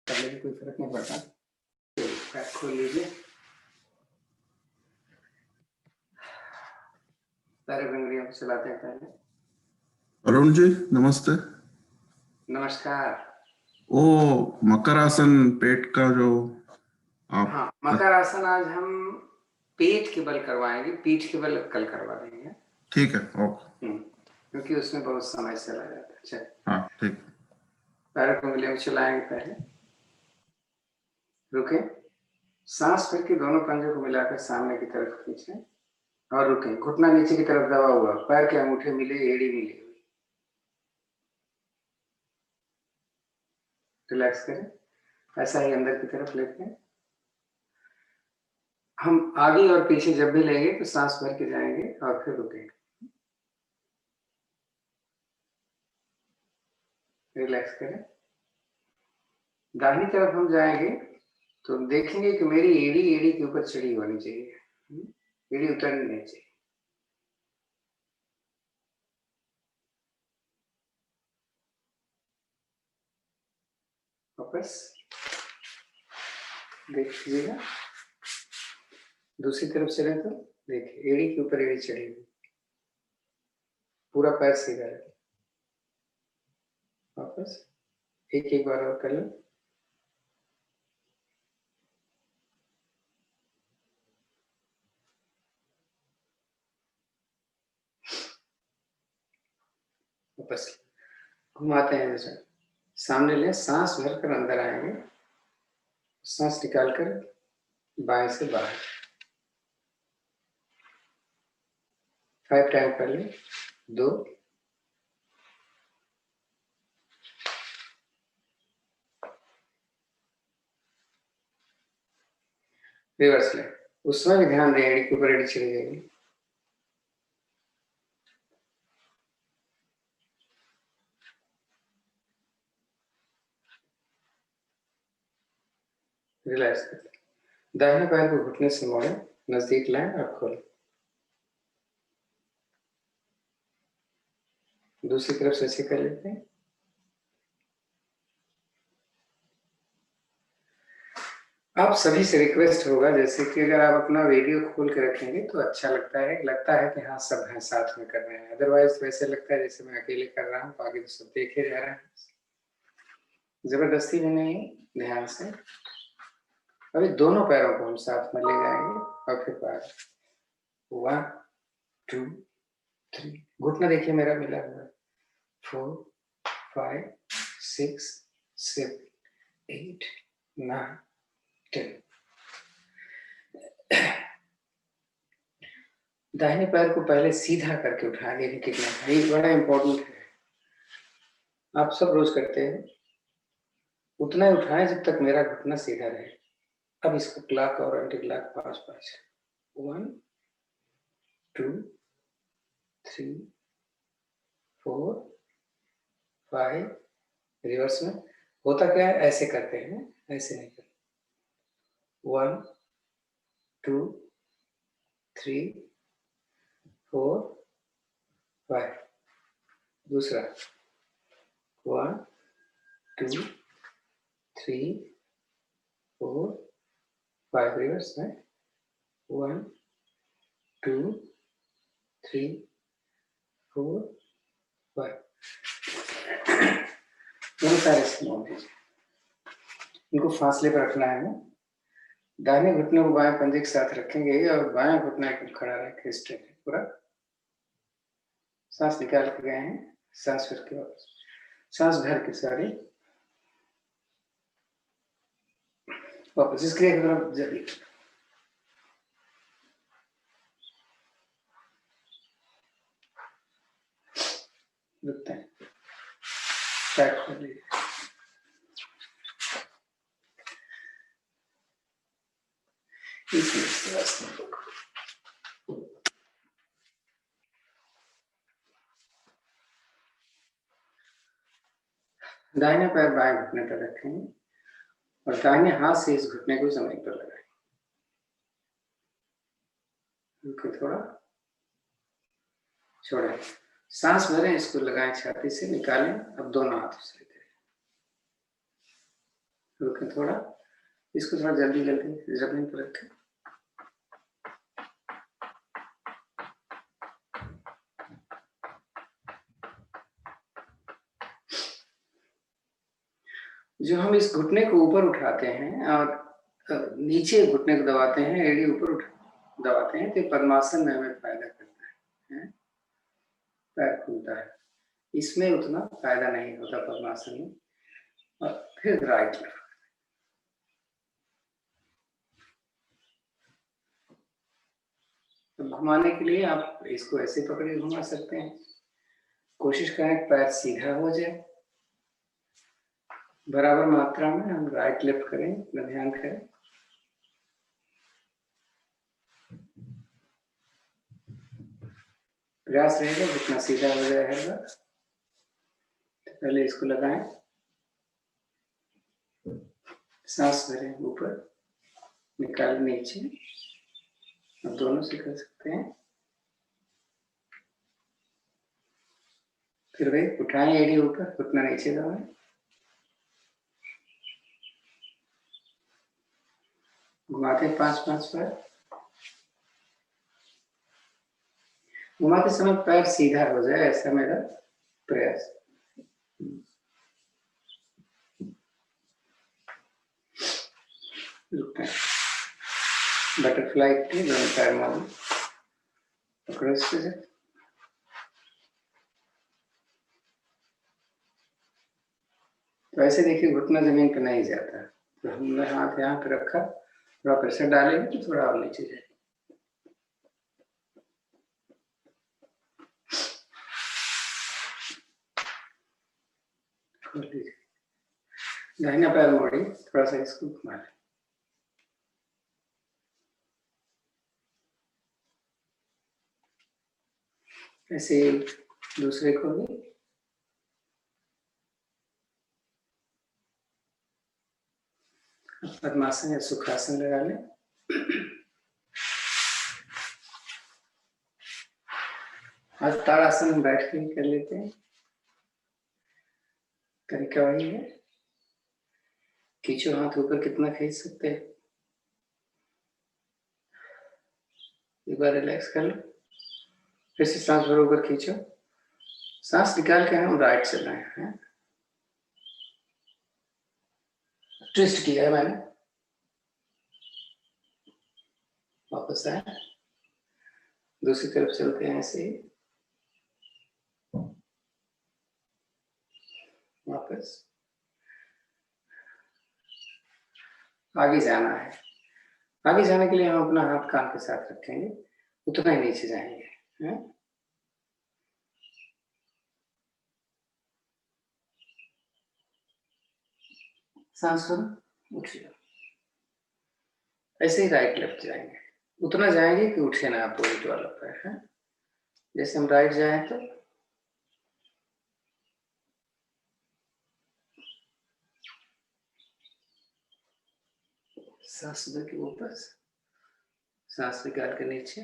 करने में कोई फर्क नहीं पड़ता। पैक खोल लीजिए। सारे उंगलियों को चलाते हैं पहले। अरुण जी नमस्ते। नमस्कार। ओ मकर आसन पेट का जो आप हाँ, मकर आसन आज हम पेट के बल करवाएंगे, पीठ के बल कल करवा देंगे। ठीक है ओके। क्योंकि उसमें बहुत समय चला जाता है। चल हाँ ठीक। पैरों को उंगलियों में चलाएंगे पहले। रुके, सांस भर के दोनों पंजों को मिलाकर सामने की तरफ खींचें और रुके। घुटना नीचे की तरफ दबा हुआ, पैर के अंगूठे मिले, एड़ी मिली हुई। रिलैक्स करें। ऐसा ही अंदर की तरफ लेते हैं। हम आगे और पीछे जब भी लेंगे तो सांस भर के जाएंगे और फिर रुकेंगे। रिलैक्स करें। दाहिनी तरफ हम जाएंगे तो देखेंगे कि मेरी एड़ी के ऊपर चढ़ी होनी चाहिए, एड़ी उतरनी नहीं चाहिए। वापस देखिएगा। दूसरी तरफ चले तो देखिए एड़ी के ऊपर एड़ी चढ़ी हुई, पूरा पैर सीधा है। वापस एक बार और कर लें। वापस घुमाते हैं, जैसे सामने ले, सांस भरकर अंदर आएंगे, सांस निकालकर बाएं से बाहर। 5 टाइम कर ले। 2 रिवर्स ले। उस समय भी ध्यान दें एड़ी के ऊपर एड़ी चली जाएगी। रिलैक्स करें। दाहिने पैर को घुटने से मोड़ें, नजदीक लाएं और खोलें। दूसरी तरफ से ऐसे कर लेते हैं। आप सभी से रिक्वेस्ट होगा, जैसे कि अगर आप अपना वीडियो खोल के रखेंगे तो अच्छा लगता है कि हाँ सब हैं साथ में कर रहे हैं। अदरवाइज वैसे लगता है जैसे मैं अकेले कर रहा हूँ, बाकी तो सब देखे जा रहे हैं। जबरदस्ती भी नहीं, ध्यान से। अभी दोनों पैरों को हम साथ में ले जाएंगे और फिर बाहर। 1 2 3, घुटना देखिए मेरा मिला हुआ है। 4 5 6 7 8 9 10। दाहिने पैर को पहले सीधा करके उठाएंगे, ये कितना ये बड़ा इंपॉर्टेंट है। आप सब रोज करते हैं, उतना ही उठाएं जब तक मेरा घुटना सीधा रहे। अब इसको क्लॉक और एंटी क्लॉक 5-5। 1 2 3 4 5। रिवर्स में होता क्या है, ऐसे करते हैं, ऐसे नहीं करते। 1 2 3 4 5। दूसरा 1 2 3 4 5। रिवर्स में 1 2 3 4 5। दोनों सारे मोड़ दीजिए। इनको फासले पर रखना है। दाहिने घुटने को बाएं पंजे के साथ रखेंगे और बाएं घुटना एकदम खड़ा रखें, स्ट्रेट है पूरा। सांस निकाल के गए हैं, सांस भर के वापस, सांस भर के सारी वापस। इसके एक तरफ जल्दी रुकते हैं, पैक कर लीजिए। दाहिने पैर बाएं घुटने पर रखेंगे और दाहिने हाथ से इस घुटने को जमीन पर लगाएं। थोड़ा छोड़ें, सांस भरें, इसको लगाएं छाती से, निकालें। अब दोनों हाथों से लेते हैं। रुके थोड़ा, इसको थोड़ा जल्दी जल्दी जमीन पर रखें। जो हम इस घुटने को ऊपर उठाते हैं और नीचे घुटने को दबाते हैं, एड़ी ऊपर दबाते हैं, तो पद्मासन में हमें फायदा करता है, पैर खुलता है। इसमें उतना फायदा नहीं होता पद्मासन में। और फिर राइट लेफ्ट, तो घुमाने के लिए आप इसको ऐसे पकड़ के घुमा सकते हैं। कोशिश करें पैर सीधा हो जाए, बराबर मात्रा में हम राइट लेफ्ट करें, अपना ध्यान करें। प्रयास रहेगा जितना सीधा हो जाए हर बार। तो पहले इसको लगाएं, सांस भरें, ऊपर निकालें नीचे, अब दोनों से कर सकते हैं। फिर वही उठाएं एड़ी ऊपर, घुटना नीचे दबाएं, घुमाते 5-5 बार। घुमाते समय पैर सीधा हो जाए, ऐसा मेरा प्रयास। बटरफ्लाई की दोनों पैर मारो, पकड़ो इससे से। तो ऐसे देखिए घुटना जमीन पे नहीं जाता, तो हमने हाथ यहाँ पे रखा, थोड़ा प्रेशर डालेंगे तो थोड़ा और नीचे जाएगा। दाहिना पैर मोड़ी, थोड़ा सा इसको घुमा लें। ऐसे दूसरे को भी। पद्मासन या सुखासन लगा लें। आज ताड़ासन बैठ के कर लेते हैं। तरीका वही है, खींचो हाथ ऊपर, कितना खींच सकते हैं। एक बार रिलैक्स कर लो, फिर से सांस भरो, ऊपर खींचो, सांस निकाल के हम राइट चलाएं हैं। ट्विस्ट किया है मैंने, वापस आए, दूसरी तरफ चलते हैं ऐसे ही, वापस। आगे जाना है, आगे जाने के लिए हम अपना हाथ कान के साथ रखेंगे, उतना ही नीचे जाएंगे है? सांस भरो, उठ जाओ। ऐसे ही राइट लेफ्ट जाएंगे, उतना जाएंगे कि उठे ना अपोजिट वाला पैर है। जैसे हम राइट जाए तो सांस के ऊपर, सांस निकाल के नीचे,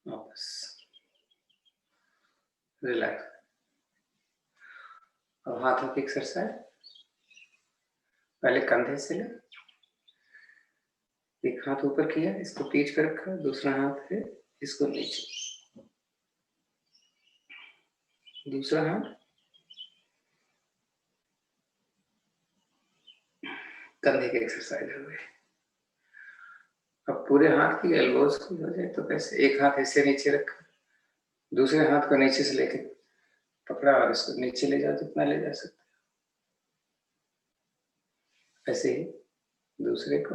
वापस रिलैक्स। अब हाथों की एक्सरसाइज, पहले कंधे से ले, एक हाथ ऊपर किया, इसको पीठ पे रखा, दूसरा हाथ है इसको नीचे, दूसरा हाथ कंधे की एक्सरसाइज हो गई। अब पूरे हाथ की एल्बोज की हो जाए तो कैसे, एक हाथ ऐसे नीचे रखा, दूसरे हाथ को नीचे से लेके पकड़ा और इसको नीचे ले जाओ जितना ले जा सकते, ऐसे ही दूसरे को।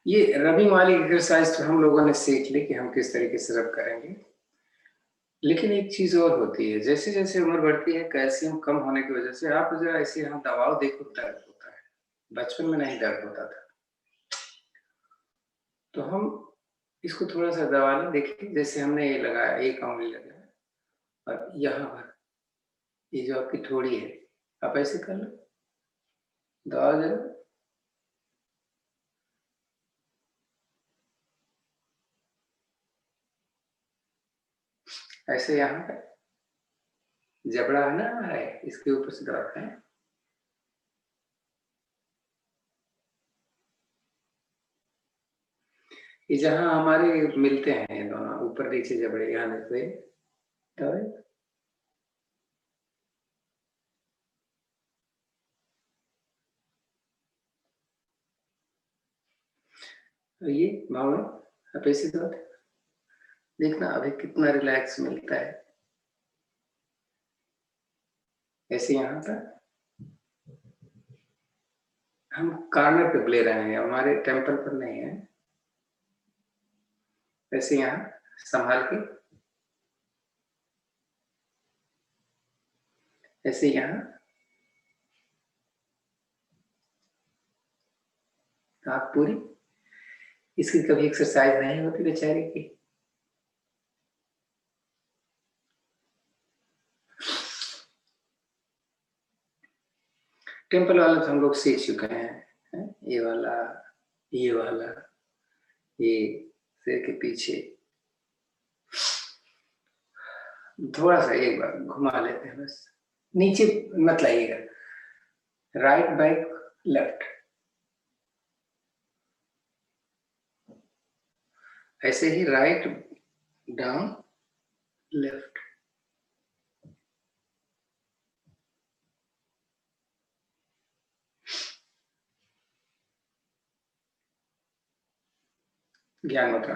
ये रबी माली एक्सरसाइज तो हम लोगों ने सीख ली कि हम किस तरीके से रब करेंगे, लेकिन एक चीज और होती है, जैसे जैसे उम्र बढ़ती है, कैल्शियम कम होने की वजह से आप जरा ऐसे यहाँ दबाव देखो, दर्द होता है। बचपन में नहीं दर्द होता था, तो हम इसको थोड़ा सा दबा लें। देखिए जैसे हमने ये लगाया, एक उंगली लगाया और यहाँ पर ये जो आपकी ठोड़ी है, आप ऐसे कर लो, दबाओ जरा, ऐसे यहाँ पे जबड़ा है ना, है इसके ऊपर से दबाते हैं। ये जहाँ हमारे मिलते हैं ये दोनों ऊपर नीचे जबड़े, यहाँ देखो ये दबाए। तो ये भाव आप ऐसे दबाते, देखना अभी कितना रिलैक्स मिलता है। ऐसे यहाँ पर हम कॉर्नर पे ले रहे हैं, हमारे टेम्पल पर नहीं है। ऐसे यहाँ संभाल के, ऐसे यहाँ आप पूरी, इसकी कभी एक्सरसाइज नहीं होती बेचारे की। टेम्पल वाला तो हम लोग सीख चुके हैं, ये वाला, ये वाला, ये सिर के पीछे थोड़ा सा एक बार घुमा लेते हैं बस, नीचे मत लाइएगा, राइट बैक लेफ्ट, ऐसे ही राइट डाउन लेफ्ट। ज्ञान मुद्रा,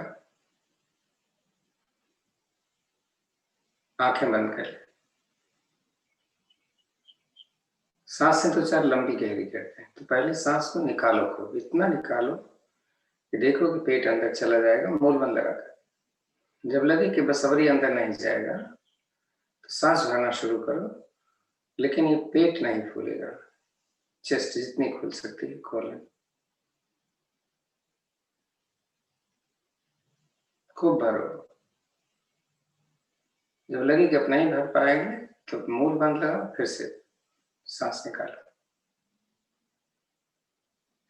आंखें बंद कर, सांस से तो चार लंबी गहरी करते हैं। तो पहले सांस को निकालो, खूब इतना निकालो कि देखो कि पेट अंदर चला जाएगा, मूल बंद लगाकर। जब लगे कि बसवरी अंदर नहीं जाएगा तो सांस भरना शुरू करो, लेकिन ये पेट नहीं फूलेगा, चेस्ट जितनी खुल सकती है खोलें, खूब भरो। जब लगे कि अब नहीं भर पाएंगे तो मूल बंद लगाओ, फिर से सांस निकालो।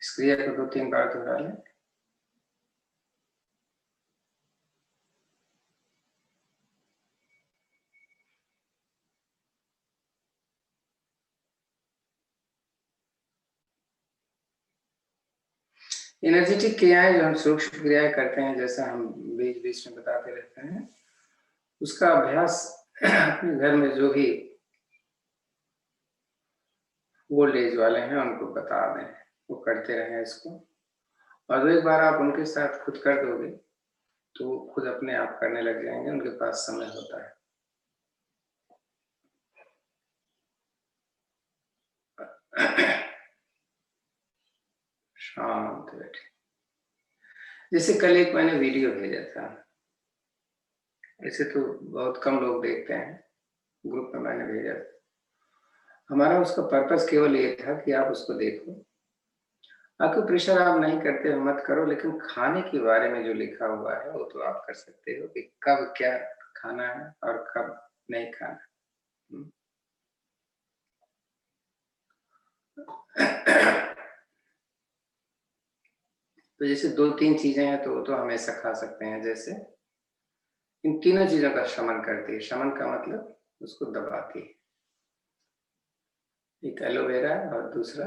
इस क्रिया को 2-3 बार दोहरा लें। एनर्जेटिक क्रियाएं जो हम सूक्ष्म क्रियाएं करते हैं, जैसा हम बीच बीच में बताते रहते हैं, उसका अभ्यास अपने घर में जो भी ओल्ड एज वाले हैं उनको बता दें, वो करते रहें इसको। और एक बार आप उनके साथ खुद कर दोगे तो वो खुद अपने आप करने लग जाएंगे, उनके पास समय होता है। शांत बैठे। जैसे कल एक मैंने वीडियो भेजा था, ऐसे तो बहुत कम लोग देखते हैं, ग्रुप में मैंने भेजा था। हमारा उसका पर्पस केवल ये था कि आप उसको देखो। आपको प्रेशर आप नहीं करते हो मत करो, लेकिन खाने के बारे में जो लिखा हुआ है वो तो आप कर सकते हो कि कब क्या खाना है और कब नहीं खाना। तो जैसे 2-3 चीजें हैं तो वो तो हमेशा खा सकते हैं, जैसे इन तीनों चीजों का शमन करती है। शमन का मतलब उसको दबाती है। एक एलोवेरा और दूसरा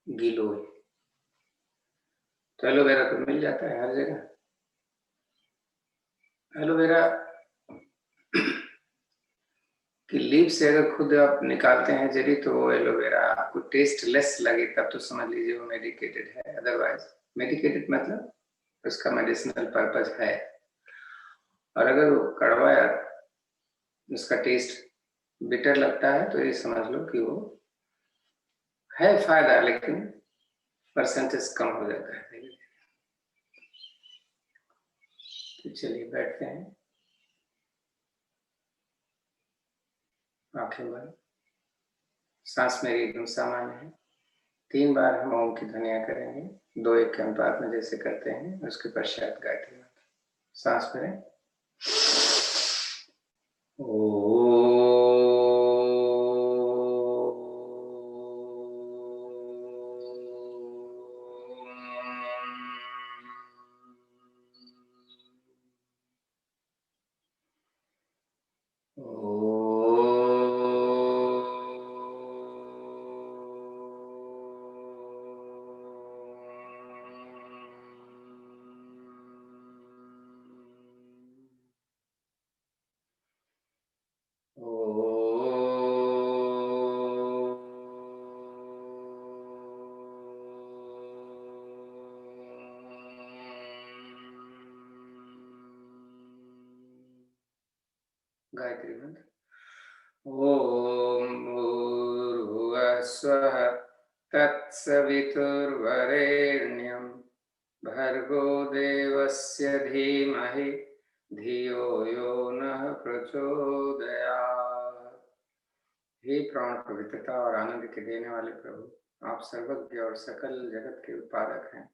गिलोय। तो एलोवेरा तो मिल जाता है हर जगह। एलोवेरा कि लीफ से अगर खुद आप निकालते हैं जरी, तो वो एलोवेरा आपको टेस्ट लेस लगे तब तो समझ लीजिए वो मेडिकेटेड है। अदरवाइज मेडिकेटेड मतलब उसका मेडिसिनल पर्पज है। और अगर वो कड़वा या उसका टेस्ट बिटर लगता है तो ये समझ लो कि वो है फायदा, लेकिन परसेंटेज कम हो जाता है। तो चलिए बैठते हैं, आंखें बंद, सांस मेरी एकदम सामान्य है। 3 बार हम ओम की ध्वनियां करेंगे, 2-1 के अनुपात में जैसे करते हैं। उसके पश्चात गायत्री मंत्र। सांस भरें। गायत्री मंत्र। ओम भूर्भुवः स्वः तत्सवितुर्वरेण्यं भर्गो देवस्य धीमहि धियो यो नः प्रचोदयात्। हे प्राण पवित्रता और आनंद के देने वाले प्रभु, आप सर्वज्ञ और सकल जगत के उत्पादक हैं।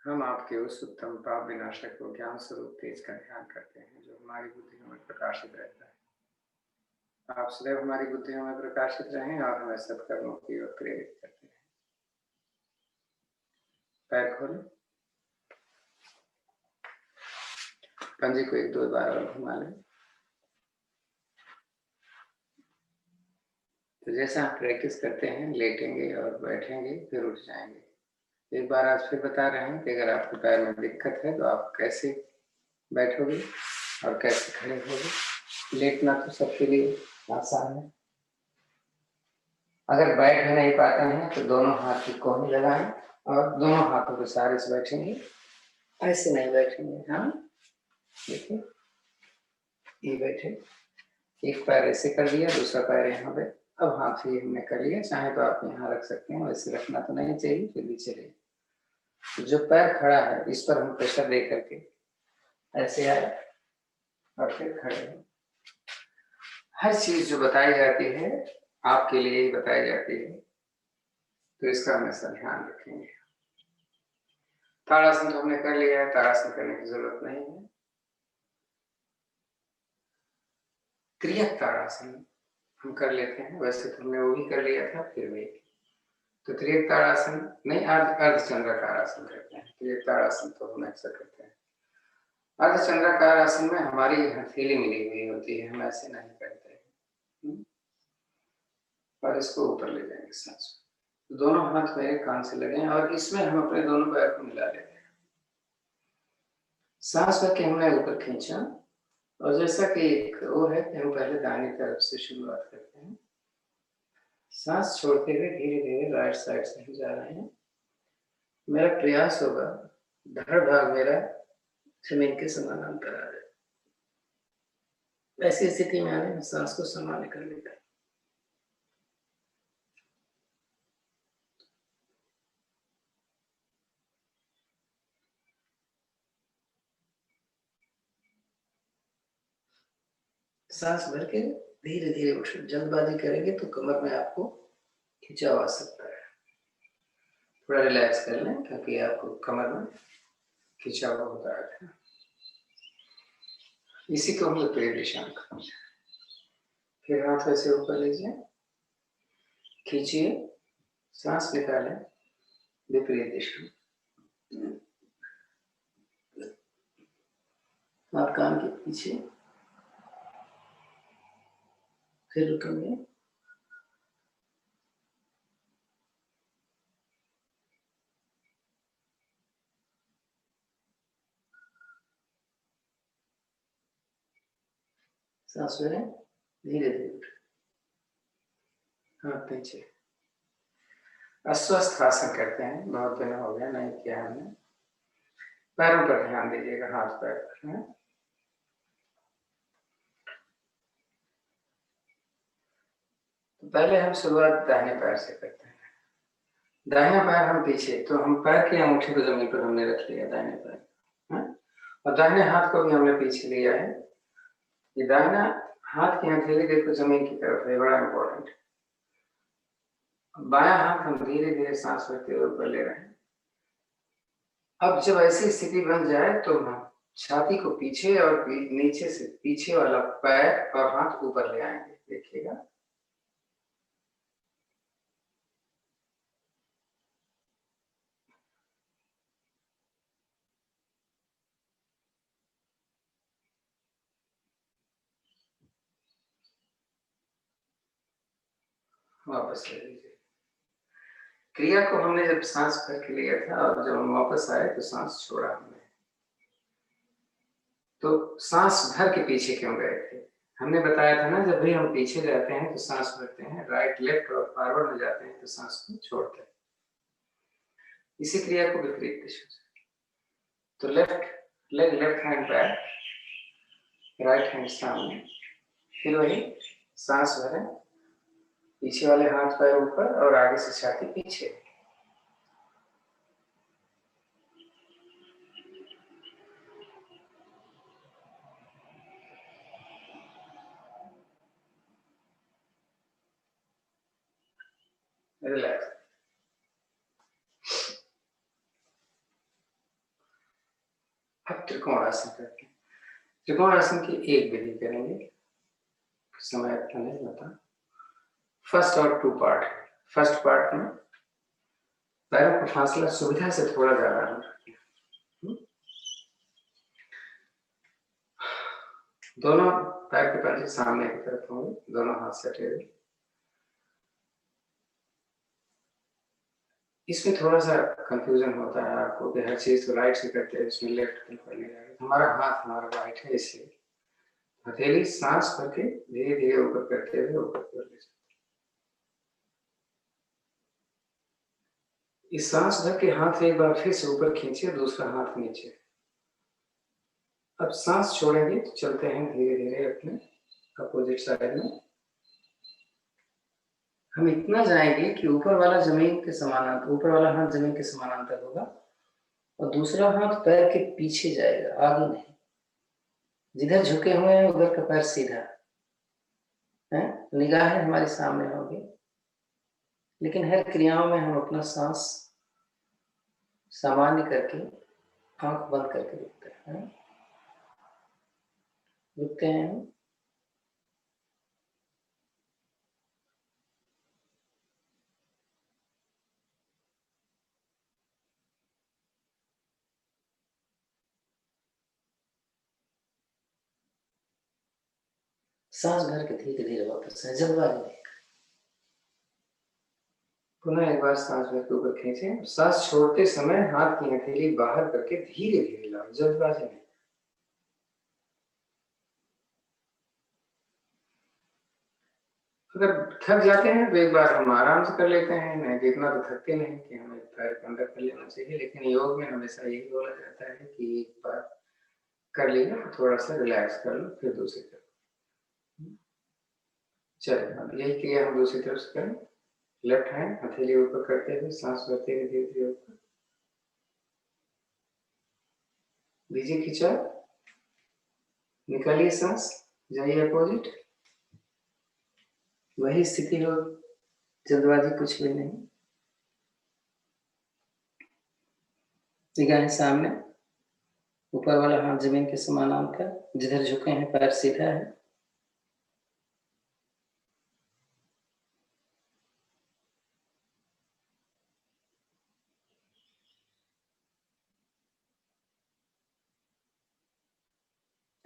हम आपके उस उत्तम पाप विनाशक को ज्ञान स्वरूप तेज का ध्यान करते हैं जो हमारी बुद्धियों में प्रकाशित रहता है। आप सदैव हमारी बुद्धियों में प्रकाशित रहें और हमें सत्कर्मों की ओर प्रेरित करते हैं। पैर खोलें, पंजे को 1-2 बार और घुमा लें। तो जैसा आप प्रैक्टिस करते हैं, लेटेंगे और बैठेंगे, फिर उठ जाएंगे। एक बार आज फिर बता रहे हैं कि अगर आपके पैर में दिक्कत है तो आप कैसे बैठोगे और कैसे खड़े होगे। लेटना तो सबके लिए आसान है। अगर बैठ नहीं पाते हैं तो दोनों हाथ की कोहनी लगाएं और दोनों हाथों के सहारे से बैठेंगे, ऐसे नहीं बैठेंगे। हाँ, देखिए, ये बैठे, एक पैर ऐसे कर दिया, दूसरा पैर यहाँ पे। अब हाथ ये हमने कर लिया, चाहे तो आप यहाँ रख सकते हैं, वैसे रखना तो नहीं चाहिए, फिर भी चलिए। तो जो पैर खड़ा है इस पर हम प्रेशर दे करके ऐसे आए और फिर खड़े हो। हर चीज जो बताई जाती है आपके लिए ही बताई जाती है, तो इसका हमेशा ध्यान रखेंगे। ताड़ासन तो हमने कर लिया है, ताड़ासन करने की जरूरत नहीं है। त्रियक ताड़ासन हम कर लेते हैं, वैसे तो हमने वो भी कर लिया था, फिर भी तो त्रियक ताड़ासन नहीं, अर्धचंद्राकार आसन करते हैं। त्रियक ताड़ासन तो हम अक्सर करते हैं। अर्धचंद्राकार आसन में हमारी हथेली मिली हुई होती है, हम ऐसे नहीं करते हैं। और इसको ऊपर ले जाएंगे सांस, दोनों हाथ मेरे कान से लगे और इसमें हम अपने दोनों पैर को मिला लेते हैं। सांस करके हमने ऊपर खींचा और जैसा कि एक वो है कि हम पहले दाहिनी तरफ से शुरुआत करते हैं। सांस छोड़ते हुए धीरे धीरे राइट साइड से हम जा रहे हैं। मेरा प्रयास होगा धड़ भाग मेरा जमीन के समानांतर आ जाए। ऐसी स्थिति में आने में सांस को सामान्य कर लेता है। सांस भर के धीरे धीरे उठ, जल्दबाजी करेंगे तो कमर में आपको खिंचाव आ सकता है। थोड़ा रिलैक्स कर लें क्योंकि आपको कमर में खिंचाव होता है। इसी को हम विपरीत दिशा में करेंगे। फिर हाथ ऐसे ऊपर लीजिए, खींचिए, सांस निकालें विपरीत दिशा में। हाथ कान के पीछे, फिर रुकेंगे, सांस लें, धीरे धीरे उठे, हाथ पीछे। अस्वस्थ आसन करते हैं, बहुत दिन हो गया नहीं किया हमने। पैरों पर ध्यान दीजिएगा, हाथ पैर पर। तो पहले हम शुरुआत दाहिने पैर से करते हैं। दाहिना पैर हम पीछे, तो हम पैर के अंगूठे को जमीन पर हमने रख लिया, दाहिने पैर, और दाहिने हाथ को भी हमने पीछे लिया है। ये दाहिना हाथ की हथेली देखो जमीन की तरफ है, बड़ा इंपॉर्टेंट। बायां हाथ हम धीरे धीरे सांस भरते हुए ऊपर ले रहे हैं। अब जब ऐसी स्थिति बन जाए तो हम छाती को पीछे और नीचे से पीछे वाला पैर और हाथ ऊपर ले आएंगे, देखिएगा। वापस ले लीजिए। क्रिया को हमने जब सांस भर के लिया था और जब हम वापस आए तो सांस छोड़ा हमने। तो सांस भर के पीछे क्यों गए थे? हमने बताया था ना, जब भी हम पीछे जाते हैं तो सांस भरते हैं, राइट लेफ्ट और फॉरवर्ड में जाते हैं तो सांस को छोड़ते हैं। इसी क्रिया को विपरीत दिशा से। तो left leg, left hand back, right hand सामने, फिर वही सांस भरें, पीछे वाले हाथ पैर ऊपर और आगे से छाती पीछे। रिलैक्स। अब त्रिकोण आसन करते हैं। त्रिकोण आसन की एक विधि करेंगे, समय इतना नहीं होता। फर्स्ट और 2 पार्ट। फर्स्ट पार्ट में पैरों का फासला सुविधा से थोड़ा ज्यादा रखें। दोनों पैर के पंजे सामने की तरफ होंगे, दोनों हाथ सटे हुए। इसमें थोड़ा सा कंफ्यूजन होता है आपको कि हर चीज तो राइट से करते हैं, इसमें लेफ्ट करने जाएगा। हमारा हाथ हमारा राइट है, इसलिए हथेली सांस भर के धीरे धीरे ऊपर करते हुए ऊपर की ओर ले जाते। इस सांस भर के हाथ एक बार फिर से ऊपर खींचे, दूसरा हाथ नीचे। अब सांस छोड़ेंगे तो चलते हैं धीरे धीरे अपने अपोजिट साइड में। हम इतना जाएंगे कि ऊपर वाला जमीन के समानांतर, ऊपर वाला हाथ जमीन के समानांतर होगा और दूसरा हाथ पैर के पीछे जाएगा, आगे नहीं। जिधर झुके हुए हैं उधर का पैर सीधा है, निगाहें हमारे सामने होगी। लेकिन हर क्रियाओं में हम अपना सांस सामान्य करके आंख बंद करके रुकते हैं। रुकते हैं। सांस भर के धीरे धीरे वापस है, जल्दबाजी नहीं। पुनः एक बार सांस भर के ऊपर खींचे। सांस छोड़ते समय हाथ की हथेली बाहर करके धीरे धीरे लाओ, जल्दबाजी नहीं। अगर थक जाते हैं तो एक बार हम आराम से कर लेते हैं, नहीं तो इतना तो थकते नहीं कि हमें पैर को अंदर कर लेना चाहिए। लेकिन योग में हमेशा यही बोला जाता है कि एक बार कर लिया तो थोड़ा सा रिलैक्स कर लो, फिर दूसरी तरफ। चलिए यही क्रिया हम दूसरी तरफ से करें। लेफ्ट हैंड हथेली ऊपर करते हुए सांस भरते हुए धीरे धीरे ऊपर दीजिए खिंचाव, निकालिए सांस, जाइए अपोजिट। वही स्थिति हो, जल्दबाजी कुछ भी नहीं। निगाहें सामने, ऊपर वाला हाथ जमीन के समानांतर, जिधर झुके हैं पैर सीधा है।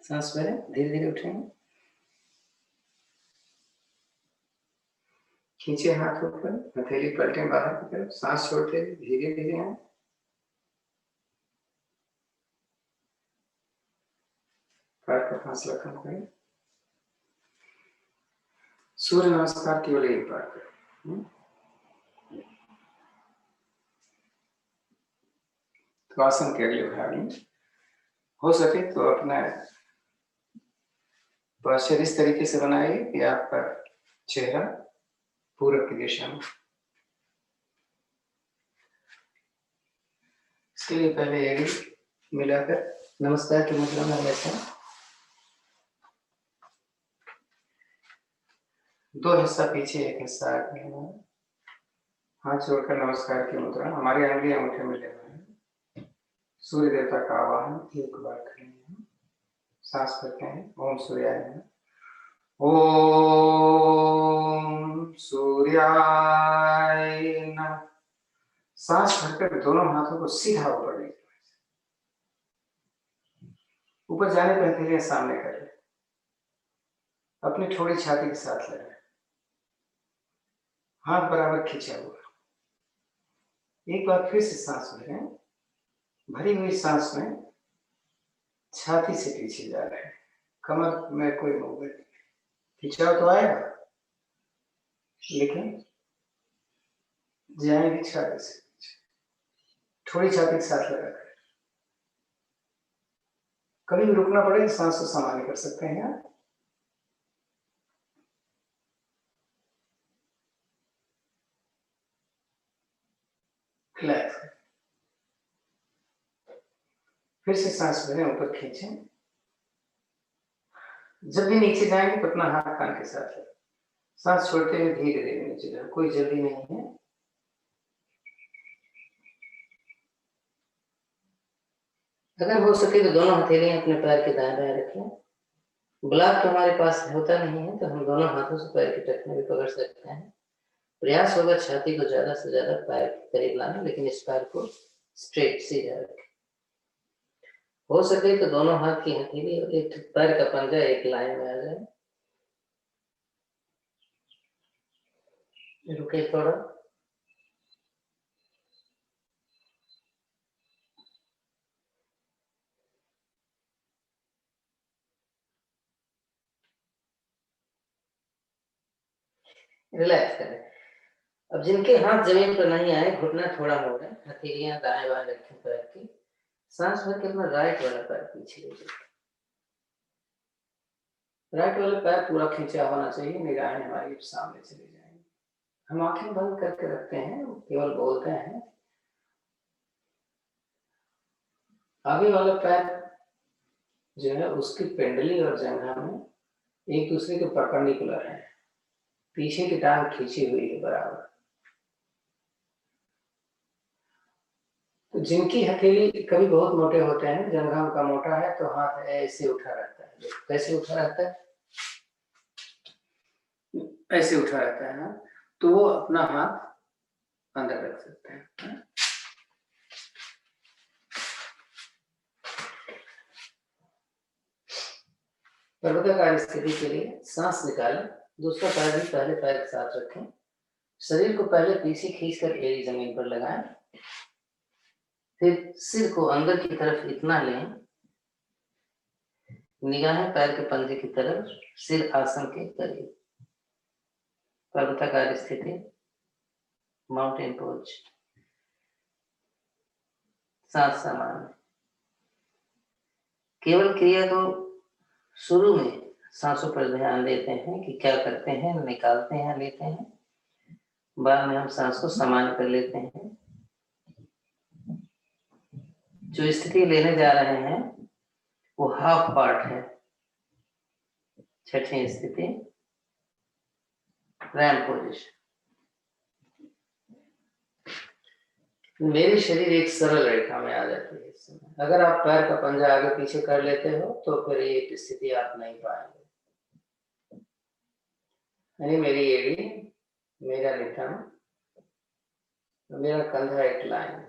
सांस भरें, धीरे धीरे उठेंगे। खींचे हाथ ऊपर, हथेली पलटे बाहर की तरफ, सांस छोड़ते धीरे धीरे आए। पैर का फासला कम करें। सूर्य नमस्कार केवल एक बार करें। तो आसन के अगले भाग में हो सके तो अपना posture इस तरीके से बनाइए कि आपका चेहरा पूरब की दिशा में। इसके लिए पहले एड़ी मिलाकर नमस्कार की मुद्रा में बैठे। दो हिस्सा पीछे, एक हिस्सा आगे। हाथ जोड़कर नमस्कार की मुद्रा, हमारी अंगुली अंगूठे मिले हुए हैं। सूर्य देवता का आवाहन एक बार करेंगे। सांस भरते हैं, ओम सूर्याय नमः। ओम सूर्याय नमः। सांस भरकर दोनों हाथों को सीधा ऊपर ले, ऊपर जाने पर हथेलियां सामने कर ले, अपनी थोड़ी छाती के साथ लगाए, हाथ बराबर खींचा हुआ। एक बार फिर से सांस भरें। भरी हुई सांस में छाती से पीछे जा रहे हैं, कमर में कोई मूवमेंट नहीं। खिंचाव तो आएगा लेकिन जाएंगे छाती से पीछे, थोड़ी छाती के साथ लगाकर। कभी भी रुकना पड़े तो सांस को सामान्य कर सकते हैं आप। रिलैक्स। फिर से सांस भरें, ऊपर खींचें। जब भी नीचे जाएंगे तो अपना हाथ कान के साथ है, सांस छोड़ते हुए धीरे धीरे नीचे जाए, कोई जल्दी नहीं है। अगर हो सके तो दोनों हथेलियां अपने पैर के दाएं बाएं रखें। ब्लॉक तो हमारे पास होता नहीं है तो हम दोनों हाथों से पैर की टखने भी पकड़ सकते हैं। प्रयास होगा छाती को ज्यादा से ज्यादा पैर के करीब लाना, लेकिन इस पैर को स्ट्रेट सीधा रखें। हो सके तो दोनों हाथ की हथेली और एक पैर का पंजा एक लाइन में आ जाए। रुके थोड़ा। रिलैक्स करें। अब जिनके हाथ जमीन पर नहीं आए, घुटना थोड़ा मोड़ें, हथेलियां दाएं बाएं रखें पैर की। सांस भर के अपना राइट वाला पैर पीछे ले जाए। राइट वाला पैर पूरा खींचा होना चाहिए, निगाहें हमारी सामने चली जाएंगी। हम आंखें बंद करके रखते हैं, केवल बोलते हैं। आगे वाला पैर जो है उसकी पेंडली और जंघा में एक दूसरे के परपेंडिकुलर है, पीछे की टांग खींची हुई है बराबर। तो जिनकी हथेली कभी बहुत मोटे होते हैं, जंघा उनका मोटा है, तो हाथ ऐसे उठा रहता है। कैसे उठा रहता है? ऐसे उठा रहता है। तो वो अपना हाथ अंदर रख सकते हैं। पर्वताकार स्थिति के लिए सांस निकालें, दूसरा पैर भी पहले पैर के साथ रखें। शरीर को पहले पीछे खींचकर एड़ी जमीन पर लगाएं, फिर सिर को अंदर की तरफ इतना लें, निगाहें पैर के पंजे की तरफ, सिर आसन के करीब। पर्वताकार स्थिति, माउंटेन पोज। सांस सामान्य। केवल क्रिया को शुरू में सांसों पर ध्यान देते हैं कि क्या करते हैं, निकालते हैं, लेते हैं। बाद में हम सांस को सामान्य कर लेते हैं। जो स्थिति लेने जा रहे हैं वो हाफ पार्ट है। छठी स्थिति, रैम पोजीशन। मेरी शरीर एक सरल रेखा में आ जाती है इस समय। अगर आप पैर का पंजा आगे पीछे कर लेते हो तो फिर ये स्थिति आप नहीं पाएंगे। यानी मेरी एड़ी, मेरा नितंब, मेरा कंधा एक लाइन।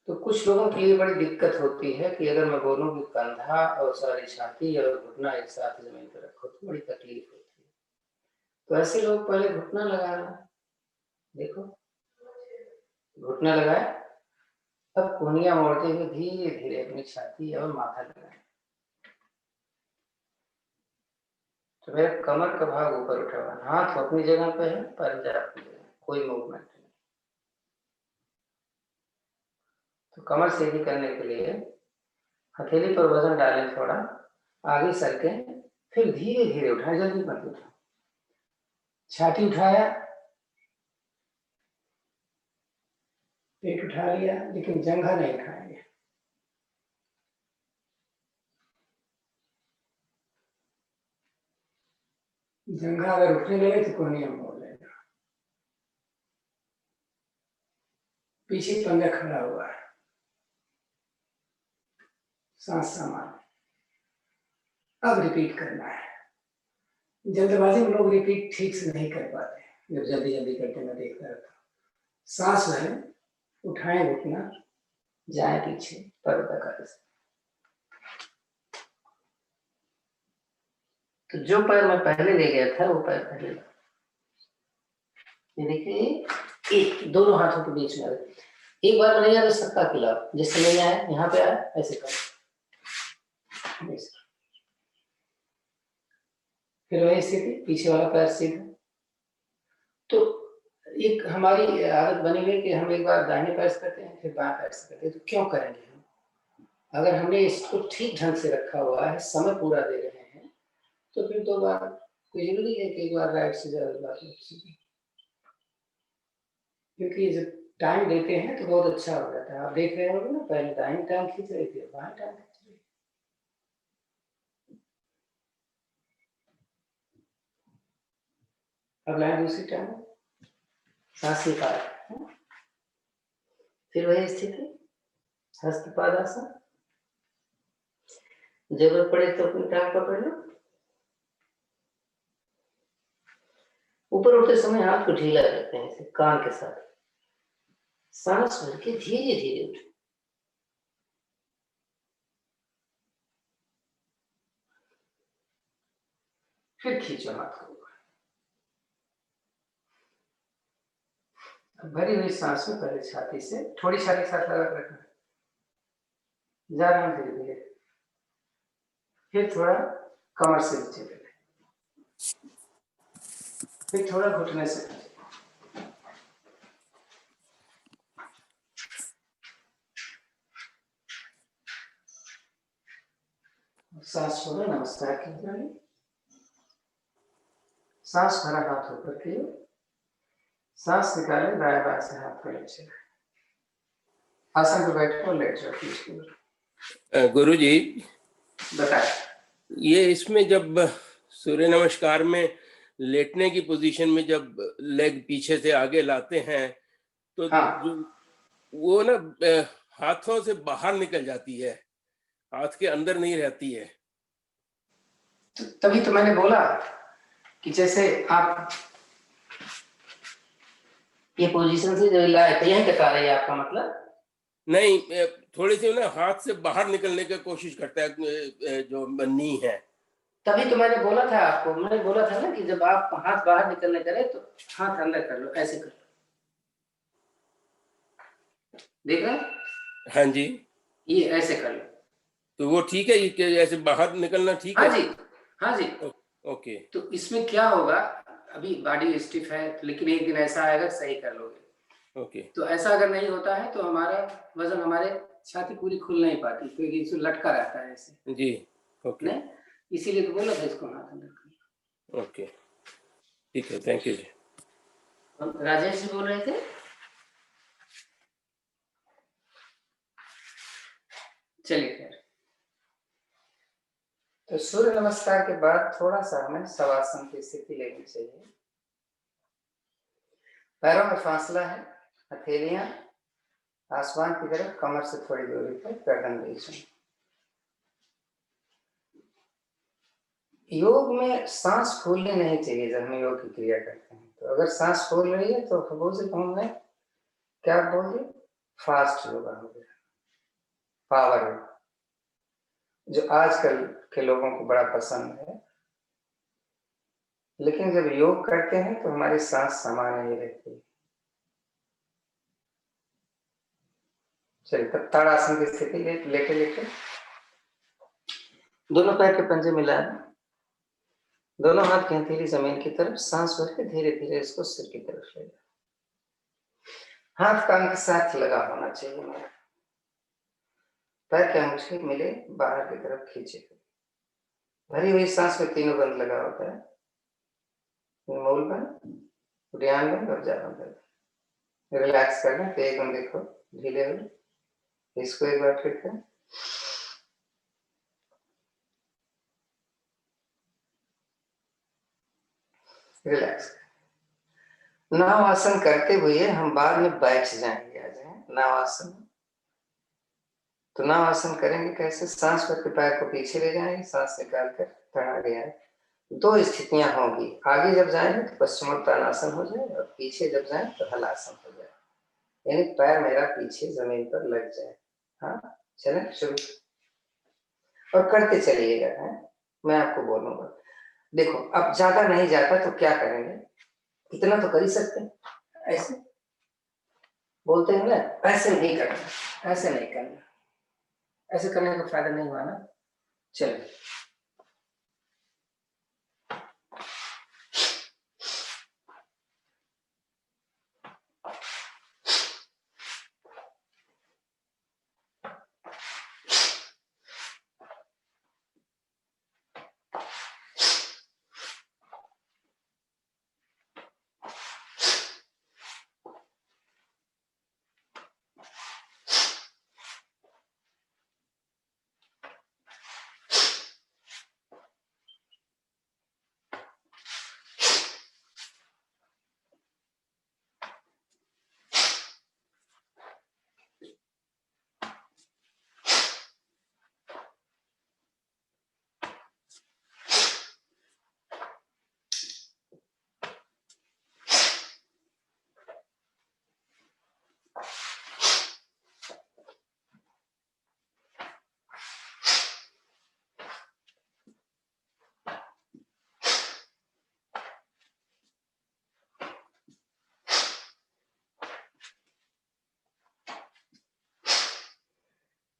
तो कुछ लोगों के लिए बड़ी दिक्कत होती है कि अगर मैं बोलूं कि कंधा और सारी छाती और घुटना एक साथ जमीन पर रखो तो बड़ी तकलीफ होती है। तो ऐसे लोग पहले घुटना लगाना, देखो घुटना लगाए, अब कोहनियां मोड़ते हुए धीरे धीरे अपनी छाती और माथा लगाए। तो मेरे कमर का भाग ऊपर उठा हुआ, हाथ अपनी जगह पे है, पंजा अपनी जगह, कोई मूवमेंट नहीं। तो कमर सीधी करने के लिए हथेली पर वजन डालें, थोड़ा आगे सरके, फिर धीरे धीरे उठाएं, जल्दी मत उठाओ। छाती उठाया, पेट उठा लिया, लेकिन जंघा नहीं उठाएंगे। जंघा अगर उठने लगे तो कोहनियां मोड़ लेगा। पीछे पंजा खड़ा हुआ है, सांस सामान्य। अब रिपीट करना है। जल्दबाजी में लोग रिपीट ठीक से नहीं कर पाते, जब जल्दी जल्दी करते मैं देखता रहता हूँ। सांस लें, उठाएं घुटना, जाए पीछे, पर्वताकार। तो जो पैर मैं पहले ले गया था वो पैर पहले, ये देखिए एक दोनों हाथों के बीच में एक बार नहीं आया सक्का खिलाओ, जिससे नहीं आया यहाँ पे आया ऐसे करो, फिर वही स्थिति, पीछे वाला पैर सीधा। तो एक हमारी आदत बनी हुई कि हम एक बार दाहिने पैर से करते हैं फिर बाएं पैर से करते हैं। तो क्यों करेंगे हम? अगर हमने इसको ठीक ढंग से रखा हुआ है, समय पूरा दे रहे हैं, तो फिर दो बार कोई जरूरी है कि एक बार राइट से जाए, एक बार लेफ्ट से जाए। क्योंकि जब टाइम देते हैं तो बहुत अच्छा हो जाता है। आप देख रहे होंगे ना, पहले दाहिनी टांग खींच रही थी, बाएं टांग खींच रही। अब लाए दूसरी टांग, सांस निकाल, फिर वही स्थिति, हस्तपादासन। जरूरत पड़े तो अपनी टांग पकड़ लो। ऊपर उठते समय हाथ को ढीला करते हैं, इसे कान के साथ। सांस भर के धीरे धीरे उठे। फिर खींचो हाथ को। भरी हुई सांस में पहले छाती से, थोड़ी छाती साथ लगा कर रखना, जा रहा हूं धीरे धीरे। फिर थोड़ा कमर से नीचे लेना, फिर थोड़ा घुटने से। सांस छोड़ो, नमस्कार कीजिए। सांस भरा हाथ ऊपर किए, सांस निकाले, दाएं बाएं से हाथ को नीचे। आसन पे बैठो, लेट जाओ। गुरु जी, बताए ये इसमें जब सूर्य नमस्कार में लेटने की पोजीशन में जब लेग पीछे से आगे लाते हैं तो हाँ, जो वो ना हाथों से बाहर निकल जाती है, हाथ के अंदर नहीं रहती है। तो तभी तो मैंने बोला कि जैसे आप ये पोजीशन से जो लाए थे, यहीं तक आ रही है आपका मतलब? नहीं, थोड़ी सी ना हाथ से बाहर निकलने की कोशिश करता है जो नी है। तभी तो मैंने बोला था आपको, मैंने बोला था ना कि जब आप हाथ बाहर निकलने करे तो हाथ अंदर कर लो, ऐसे कर लो। देख रहे हैं? हाँ जी, ये ऐसे कर लो। तो वो ठीक है, ये ऐसे बाहर निकलना ठीक हाँ है? जी, हाँ जी। ओके। तो इसमें क्या होगा, अभी बॉडी स्टिफ है, लेकिन एक दिन ऐसा आएगा सही कर लोगे। ओके। तो ऐसा अगर नहीं होता है तो हमारा वजन, हमारे छाती पूरी खुल नहीं पाती, क्योंकि इसमें लटका रहता है ऐसे। जी, ओके। नहीं, इसीलिए तो बोला था इसको हाथ अंदर कर। ओके, ठीक है, थैंक यू जी। राजेश जी बोल रहे थे। चलिए खैर, तो सूर्य नमस्कार के बाद थोड़ा सा हमें शवासन की स्थिति लेनी चाहिए। पैरों में फासला है, हथेलियां आसमान की तरफ, कमर से थोड़ी दूरी पर, गर्दन बीच में। योग में सांस फूलनी नहीं चाहिए जब हम योग की क्रिया करते हैं। तो अगर सांस फूल रही है तो सपोज हमने क्या बोल दिया, फास्ट योगा हो गया, पावर योगा, जो आजकल के लोगों को बड़ा पसंद है। लेकिन जब योग करते हैं तो हमारी सांस समान नहीं रहती। चलिए, तब ताड़ासन की स्थिति लेटे लेटे दोनों पैर के पंजे मिला दें, दोनों हाथ की हथेली जमीन की तरफ, सांस भर के धीरे धीरे इसको सिर की तरफ ले जाए। हाथ कान के साथ लगा होना चाहिए मेरा, पैर के अंगूठे मिले, बाहर की तरफ खींचे। भरी हुई सांस में तीनों बंद लगा होता है, मूल बंद, उद्यान बंद और जा बंद। रिलैक्स करना, तो एकदम देखो ढीले हो। इसको एक बार फिर करें, रिलैक्स। नाव आसन करते हुए हम बाद में बैठ जाएंगे, आ जाए नाव आसन। तो नाव आसन करेंगे कैसे, सांस भर के पैर को पीछे ले जाएंगे, सांस निकाल कर थड़ा गया। दो स्थितियां होंगी, आगे जब जाएंगे तो पश्चिमोत्तानासन हो जाए, और पीछे जब जाए तो हलासन हो जाए, यानी पैर मेरा पीछे जमीन पर लग जाए। हाँ, चले शुरू, और करते चलिएगा। है, मैं आपको बोलूंगा। देखो, अब ज्यादा नहीं जाता तो क्या करेंगे, इतना तो कर ही सकते हैं। ऐसे बोलते हैं ना, ऐसे नहीं करना, ऐसे नहीं करना, ऐसे करने का फायदा नहीं हुआ ना। चलिए,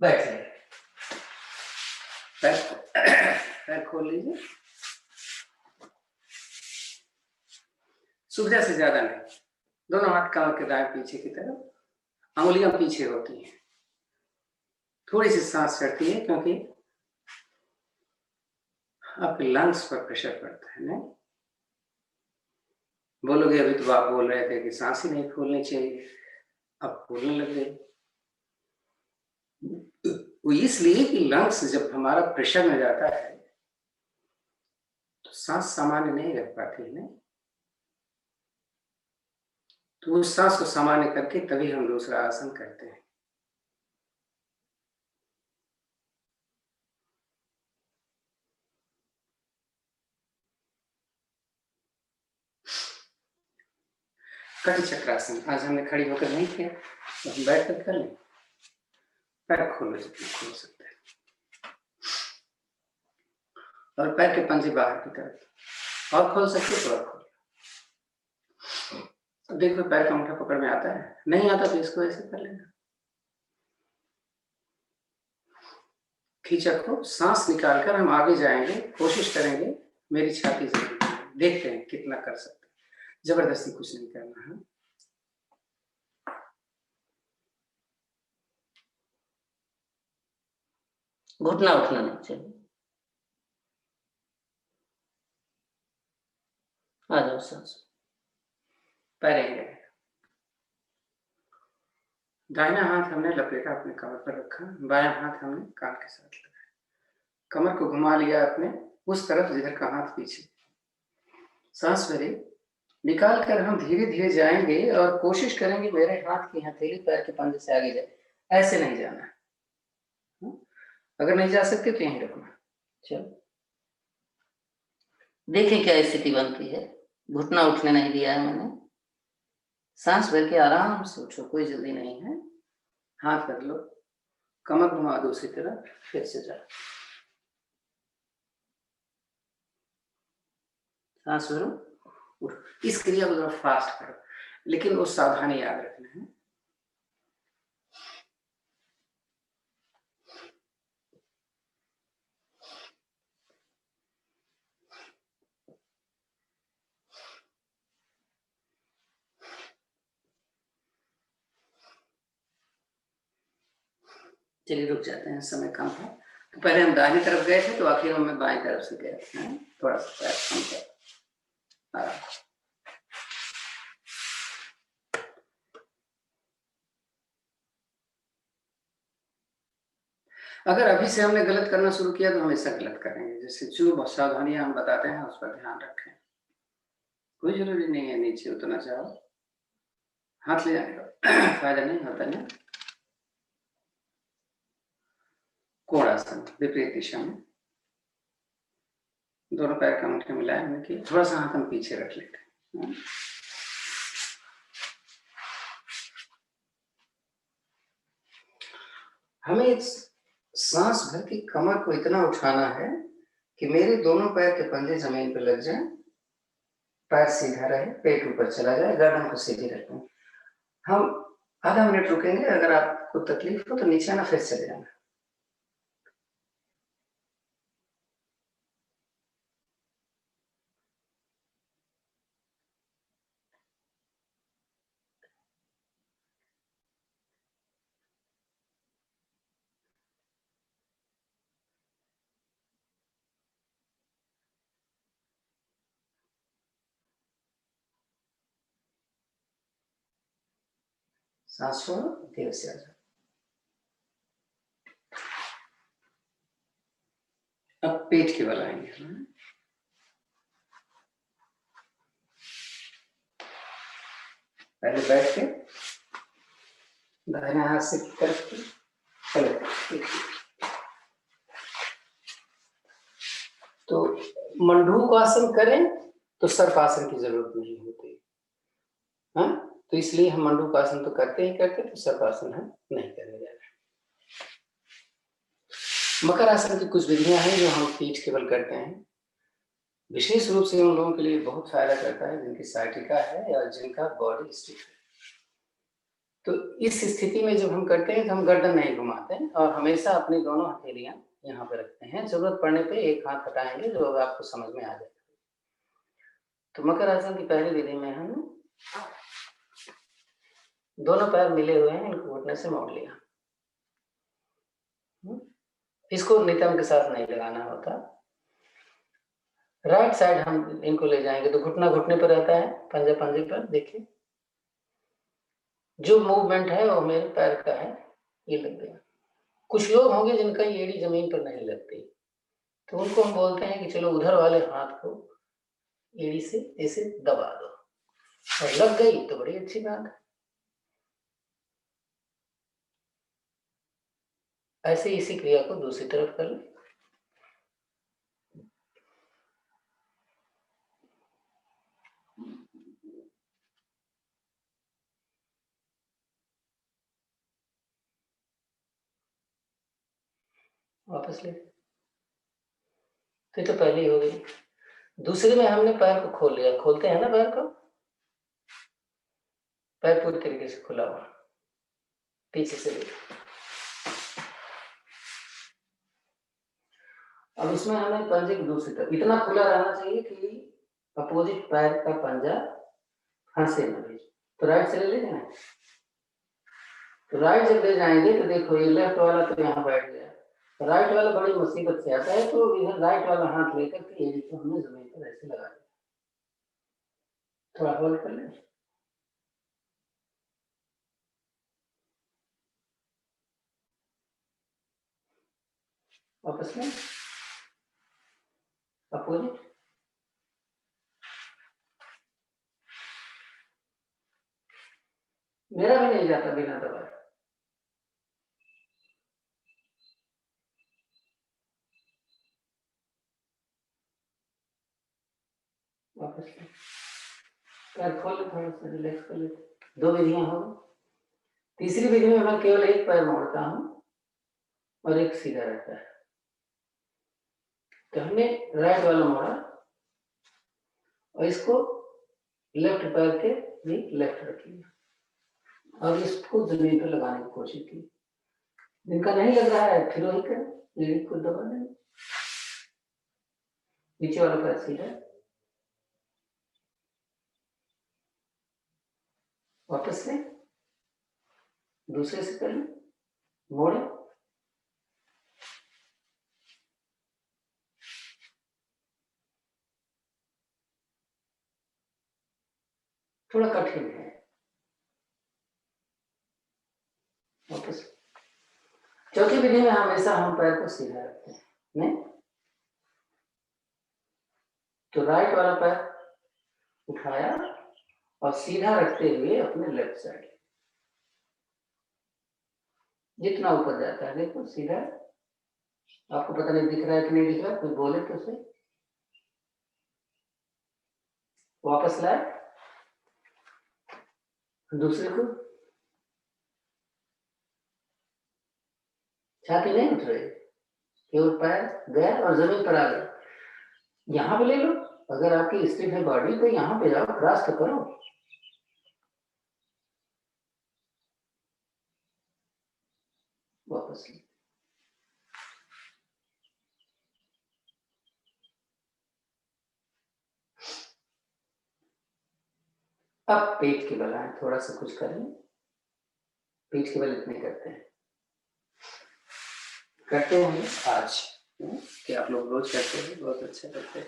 बैठिए, पैर खोल लीजिए, सुविधा से ज्यादा नहीं, दोनों हाथ कमर के दाएं पीछे की तरफ, अंगुलियां पीछे होती हैं, थोड़ी सी सांस चढ़ती है क्योंकि आपके लंग्स पर प्रेशर पड़ता है। नहीं बोलोगे अभी तो आप बोल रहे थे कि सांस ही नहीं फूलनी चाहिए, अब फूलने लग गई। वो इसलिए कि लंग्स जब हमारा प्रेशर में जाता है तो सांस सामान्य नहीं रह पाती है। नहीं तो उस सांस को सामान्य करके तभी हम दूसरा आसन करते हैं। कटी चक्रासन आज हमने खड़ी होकर नहीं किया, तो हम बैठ कर कर लें। पैर खोलो जितना खोल सकते हैं और पैर के पंजे बाहर की तरफ, और खोल सकते तो और खोल। देखो पैर का अंगूठा पकड़ में आता है, नहीं आता तो इसको ऐसे कर लेना। खींचा को सांस निकालकर हम आगे जाएंगे, कोशिश करेंगे मेरी छाती से, देखते हैं कितना कर सकते हैं, जबरदस्ती कुछ नहीं करना है। घुटना उठना नहीं चाहिए। आ जाओ सांस, पैर दाहिना हाथ हमने लपेटा अपने कमर पर रखा, बायां हाथ हमने कान के साथ लगाया, कमर को घुमा लिया अपने उस तरफ जिधर का हाथ पीछे। सांस भरी, निकाल कर हम धीरे धीरे जाएंगे और कोशिश करेंगे मेरे हाथ की हथेली पैर के पंजे से आगे जाए, ऐसे नहीं जाना। अगर नहीं जा सकते तो यहीं रखना। चलो देखें क्या स्थिति बनती है। घुटना उठने नहीं दिया है मैंने, सांस भर के आराम से उठो, कोई जल्दी नहीं है। हाथ बदलो, कमर घुमा दूसरी तरफ, फिर से जाओ। सांस भरो, उठो। इस क्रिया को थोड़ा फास्ट करो, लेकिन वो सावधानी याद रखना है। चलिए रुक जाते हैं, समय कम है। तो पहले हम दाहिनी तरफ गए थे तो आखिर में बाएं तरफ से गए थे। थोड़ा सा पैर कम कर, आराम। अगर अभी से हमने गलत करना शुरू किया तो हमेशा गलत करेंगे। जैसे जो सावधानियां हम बताते हैं उस पर ध्यान रखें। कोई जरूरी नहीं है नीचे उतना चाहो, हाथ ले जाने का फायदा नहीं होता ना। कोणासन विपरीत दिशा में, दोनों पैर का अंगूठे मिलाए हुए कि थोड़ा सा हाथ हम पीछे रख लेते हैं। हमें सांस भर के कमर को इतना उठाना है कि मेरे दोनों पैर के पंजे जमीन पर लग जाएं, पैर सीधा रहे, पेट ऊपर चला जाए, गर्दन को सीधी रखें। हम आधा मिनट रुकेंगे, अगर आपको तकलीफ हो तो नीचे आना, फिर चले जाना। सांस छोड़ो, धीरे से आ जाओ। अब पेट के बल आएंगे। पहले बैठ के दाहिने हाथ से करके तो मंडूक आसन करें तो सर्पासन की जरूरत नहीं होती। हाँ, तो इसलिए हम मंडूक आसन तो करते ही करते, तो सर्पासन हम नहीं करने जा रहे। मकर आसन की कुछ विधियां हैं जो हम पीठ के बल करते हैं, विशेष रूप से उन लोगों के लिए बहुत फायदा करता है जिनकी साइटिका है या जिनका बॉडी स्टिफ है। तो इस स्थिति में जब हम करते हैं तो हम गर्दन नहीं घुमाते हैं और हमेशा अपनी दोनों हथेलियां यहाँ पे रखते हैं। जरूरत पड़ने पे एक हाथ हटाएंगे जो आपको समझ में आ जाएगा। तो मकर आसन की पहली विधि में हम दोनों पैर मिले हुए हैं, इनको घुटने से मोड़ लिया। इसको नितंब के साथ नहीं लगाना होता। राइट साइड हम इनको ले जाएंगे तो घुटना घुटने पर रहता है, पंजा पंजे पर। देखिए जो मूवमेंट है वो मेरे पैर का है, ये लग गया। कुछ लोग होंगे जिनका एड़ी जमीन पर नहीं लगती, तो उनको हम बोलते हैं कि चलो उधर वाले हाथ को एड़ी से ऐसे दबा दो, और लग गई तो बड़ी अच्छी बात है। ऐसे इसी क्रिया को दूसरी तरफ कर ले। वापस ले। तो पहले ही हो गई। दूसरे में हमने पैर को खोल लिया। खोलते हैं ना पैर को, पैर पूरी तरीके से खुला हुआ, पीछे से भी। अब इसमें हमें पंजे की दूसरी तरफ इतना खुला रहना चाहिए कि अपोजिट पैर का पंजा फंसे न भी। तो राइट से ले लेंगे ना, तो राइट जब ले जाएंगे तो देखो ये लेफ्ट वाला तो यहाँ बैठ गया, राइट वाला बड़ी मुसीबत से आता है। तो इधर राइट वाला हाथ लेकर के एड़ी को हमने जमीन पर ऐसे लगा दिया। थोड़ा होल्ड कर लें। वापस में अपोजिट। मेरा भी नहीं जाता बिना दबाए। वापस में पैर खोल ले, थोड़ा सा रिलैक्स कर ले। दो विधियां हो गई। तीसरी विधि में मैं केवल एक पैर मोड़ता हूं और एक सीधा रहता है। तो हमने राइट वाला मोड़ा और इसको लेफ्ट पैर के भी लेफ्ट रख लिया और इसको जमीन पर लगाने की कोशिश की। जिनका नहीं लग रहा है फिर वही करें, एड़ी को दबा दें। नीचे वाला पैर सीधा, वापस से दूसरे से कर लें, मोड़े, थोड़ा कठिन है। वापस। चौथी विधि में हमेशा हम पैर को सीधा रखते हैं, नहीं तो राइट वाला पैर उठाया और सीधा रखते हुए अपने लेफ्ट साइड जितना ऊपर जाता है, देखो सीधा। आपको पता नहीं दिख रहा है कि नहीं दिख रहा, कोई बोले तो उसे। वापस लाए, दूसरे को। छाती नहीं उठ रही, केवल पैर गया और जमीन पर आ गया। यहां पे ले लो, अगर आपकी स्टिफ है बॉडी तो यहां पे जाओ, क्रॉस तो करो। वापस ले। अब पेट के बल आए, थोड़ा सा कुछ करें। पेट के बल इतने करते हैं आज कि आप लोग रोज करते हैं, बहुत अच्छा करते हैं।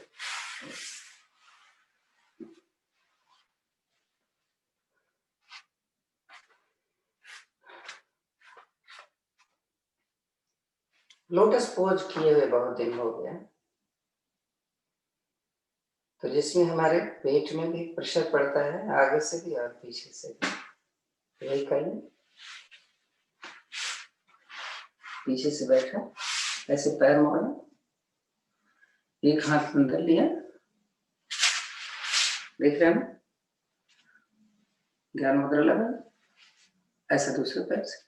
लोटस पोज किए हुए बहुत दिन हो गया, तो जिसमें हमारे पेट में भी प्रेशर पड़ता है, आगे से भी और पीछे से भी। यही करें, पीछे से बैठा, ऐसे पैर मोड़ा, एक हाथ अंदर लिया, देख रहे हैं ना, ज्ञान मुद्रा लगा, ऐसा दूसरे पैर से।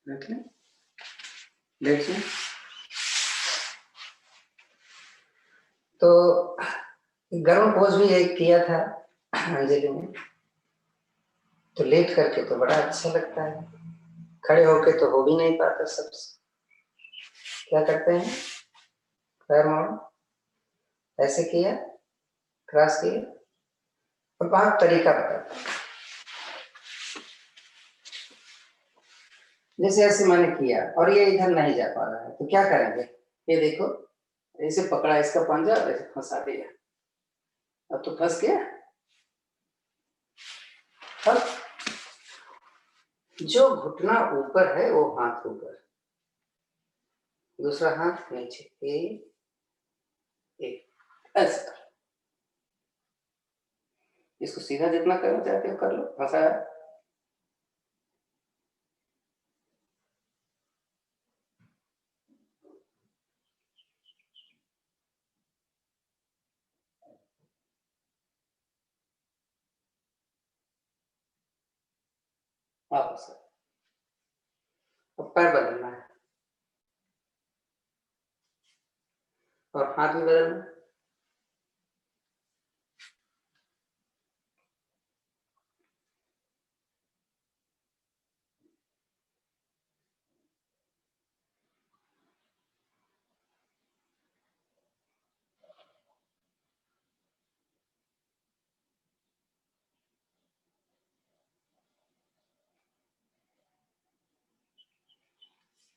बैठ लें, लेट लें। तो गर्म पोज भी एक किया था अंजलि ने, तो लेट करके तो बड़ा अच्छा लगता है, खड़े होके तो हो भी नहीं पाता सबसे। क्या करते हैं, पैर मोड़ो, ऐसे किया, क्रॉस किया, और बहुत तरीका बताता है। जैसे ऐसे मैंने किया और ये इधर नहीं जा पा रहा है, तो क्या करेंगे, ये देखो, ऐसे पकड़ा इसका पंजा और ऐसे फंसा दिया, अब तो फंस गया। अब जो घुटना ऊपर है वो हाथ ऊपर, दूसरा हाथ नीचे, ऐसा। इसको सीधा जितना करना चाहते हो कर लो, फंसाया। वापस अब पैर बदलना है और हाथ भी बदलना है।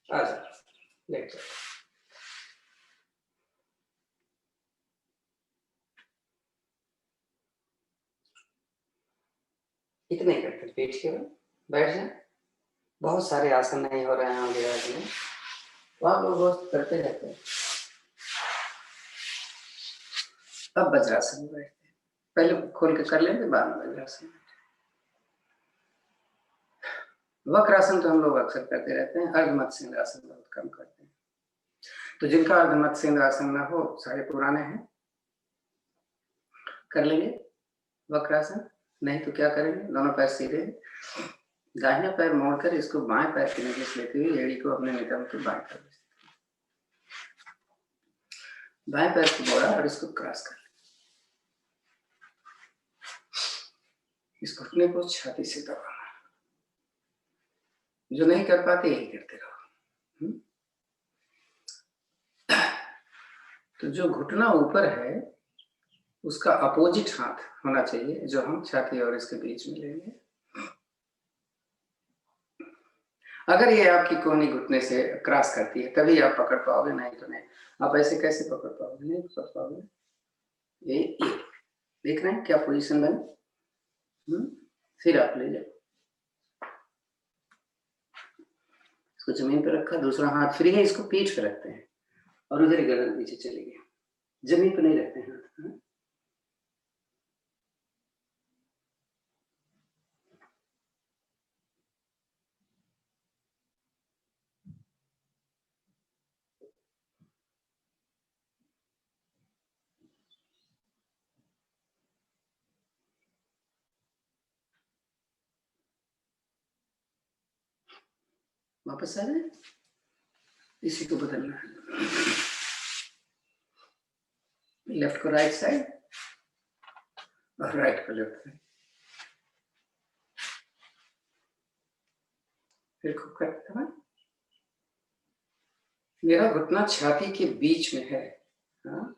आ जाओ, लेट जाओ। इतने ही करते, पीठ के बल बैठ जाए। बहुत सारे आसन नहीं हो रहे हैं विराज में, तो आप लोग रोज करते रहते हैं। अब वज्रासन में बैठते हैं, पहले खोल के कर लेंगे, बाद में वज्रासन। वक्रासन तो हम लोग अक्सर करते रहते हैं, अर्धमत्स्येंद्रासन बहुत कम करते हैं। तो जिनका अर्धमत्स्येंद्रासन में हो, सारे पुराने हैं, कर लेंगे वक्रासन। नहीं तो क्या करेंगे, दोनों पैर सीधे, दाहिना पैर मोड़कर इसको बाएं पैर के नीचे लेते हुए एड़ी को अपने नितंब के बाएं कर, बाएं पैर को मोड़ा और इसको क्रॉस कर, इस घुटने को छाती से दबाना। जो नहीं कर पाते यही करते रहो। तो जो घुटना ऊपर है उसका अपोजिट हाथ होना चाहिए, जो हम छाती और इसके बीच में लेंगे। अगर ये आपकी कोहनी घुटने से क्रॉस करती है तभी आप पकड़ पाओगे, नहीं तो नहीं। आप ऐसे कैसे पकड़ पाओगे, नहीं पकड़ पाओगे। ये देख रहे हैं क्या पोजीशन बनी। फिर आप ले जाओ, इसको जमीन पर रखा, दूसरा हाथ फ्री है, इसको पीठ पे रखते हैं और उधर ही गर्दन पीछे चली गई, जमीन पर नहीं रखते हैं हाथ। वापस आ जाए, इसी को बदलना है, लेफ्ट को राइट साइड और राइट को लेफ्ट साइड। फिर खूब करते हैं। मेरा घुटना छाती के बीच में है, हाँ?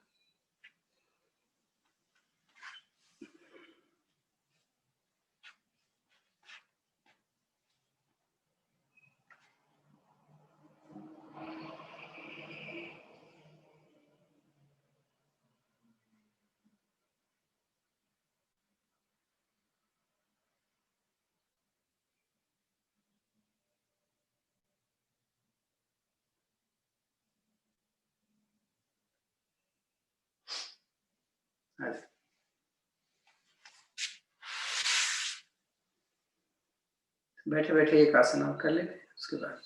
बैठे बैठे एक आसन और कर लेते हैं, उसके बाद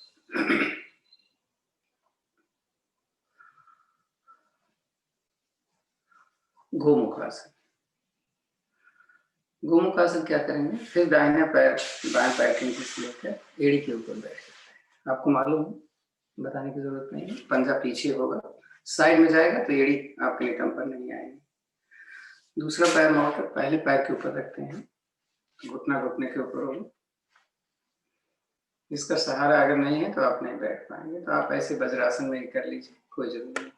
गोमुखासन। गोमुखासन क्या करेंगे, फिर दाहिना पैर बाएं पैर के नीचे से लेकर एड़ी के ऊपर बैठ सकते हैं आपको मालूम है, बताने की जरूरत नहीं है। पंजा पीछे होगा, साइड में जाएगा तो एड़ी आपके नितंब पर नहीं आएगी। दूसरा पैर मोड़कर पहले पैर के ऊपर रखते हैं, घुटना घुटने के ऊपर होगा। इसका सहारा अगर नहीं है तो आप नहीं बैठ पाएंगे, तो आप ऐसे वज्रासन में ही कर लीजिए, कोई जरूरत नहीं।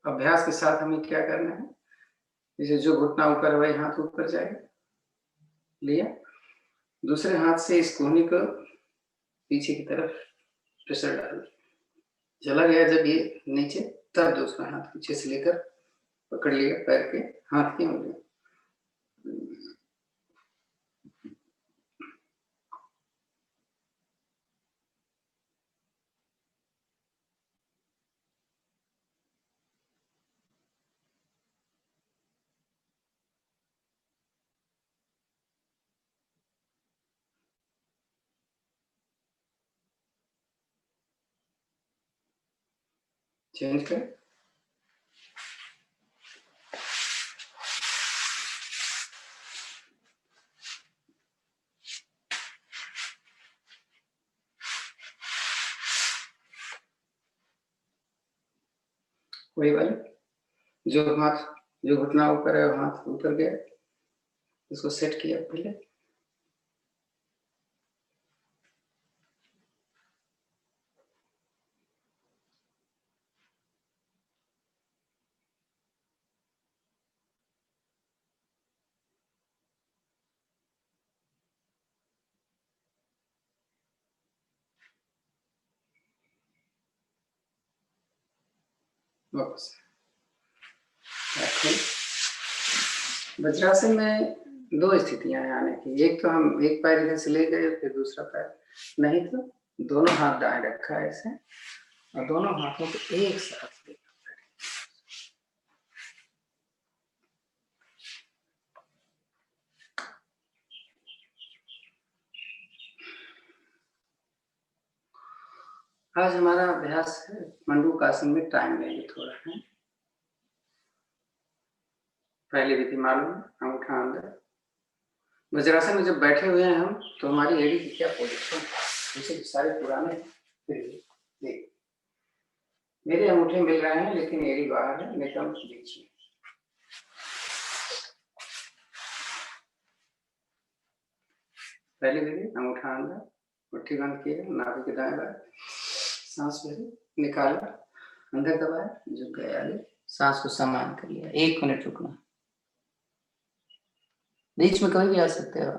अभ्यास के साथ हमें क्या करना है, जैसे जो घुटना ऊपर है वही हाथ ऊपर जाएगा, लिया, दूसरे हाथ से इस कोहनी को पीछे की तरफ प्रेशर डाल, चला गया जब ये नीचे, तब दूसरा हाथ पीछे से लेकर पकड़ लिया पैर के हाथ की उंगली। चेंज कर, वही वाले, जो हाथ, जो घुटना ऊपर है वो हाथ ऊपर गया, इसको सेट किया पहले, वापस रखें। वज्रासन में दो स्थितियां हैं आने की, एक तो हम एक पैर इधर से ले गए फिर दूसरा पैर, नहीं तो दोनों हाथ दाएं रखा है ऐसे, और दोनों हाथों को एक साथ ले। आज हमारा अभ्यास है मंडूक आसन में, टाइम लेंगे थोड़ा है। पहली विधि मालूम है, अंगूठा अंदर। वज्रासन में जब बैठे हुए हैं हम, तो हमारी एड़ी की क्या पोजीशन है, जैसे सारे पुराने, फिर देख मेरे अंगूठे मिल रहे हैं लेकिन एड़ी बाहर है, नितंब बीच में। पहली विधि, अंगूठा अंदर, मुट्ठी बंद किया, नाभि के दाएं बाएं, सांस भरी, निकाला, अंदर दबाया, झुक गया, सांस को समान कर लिया, 1 मिनट रुकना, बीच में कभी भी आ सकते हो।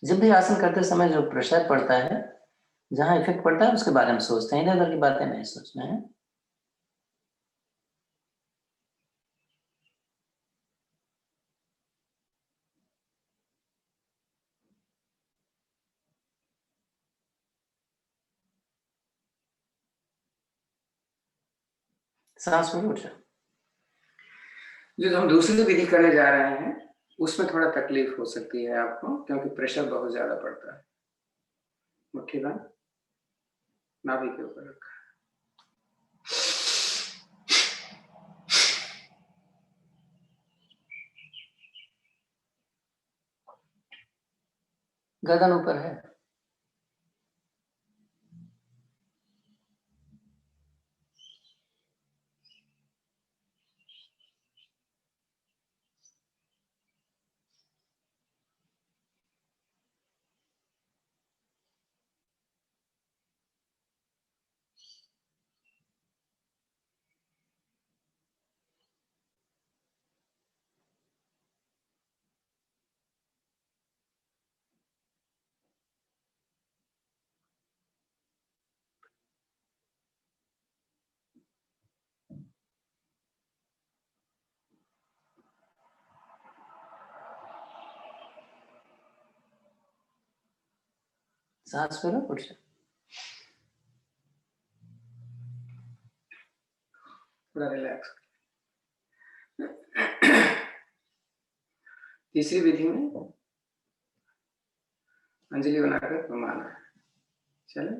जब भी आसन करते समय जो प्रेशर पड़ता है, जहां इफेक्ट पड़ता है उसके बारे में सोचते हैं, इधर उधर की बातें नहीं सोचना है। सांस में उठा। जो हम दूसरी विधि करने जा रहे हैं उसमें थोड़ा तकलीफ हो सकती है आपको, क्योंकि प्रेशर बहुत ज्यादा पड़ता है। मुट्ठी बंद, नाभि के ऊपर रखा, गर्दन ऊपर है, सांस में लो, उठ जाओ, थोड़ा रिलैक्स। तीसरी विधि में अंजलि बनाकर घुमाना है। चले,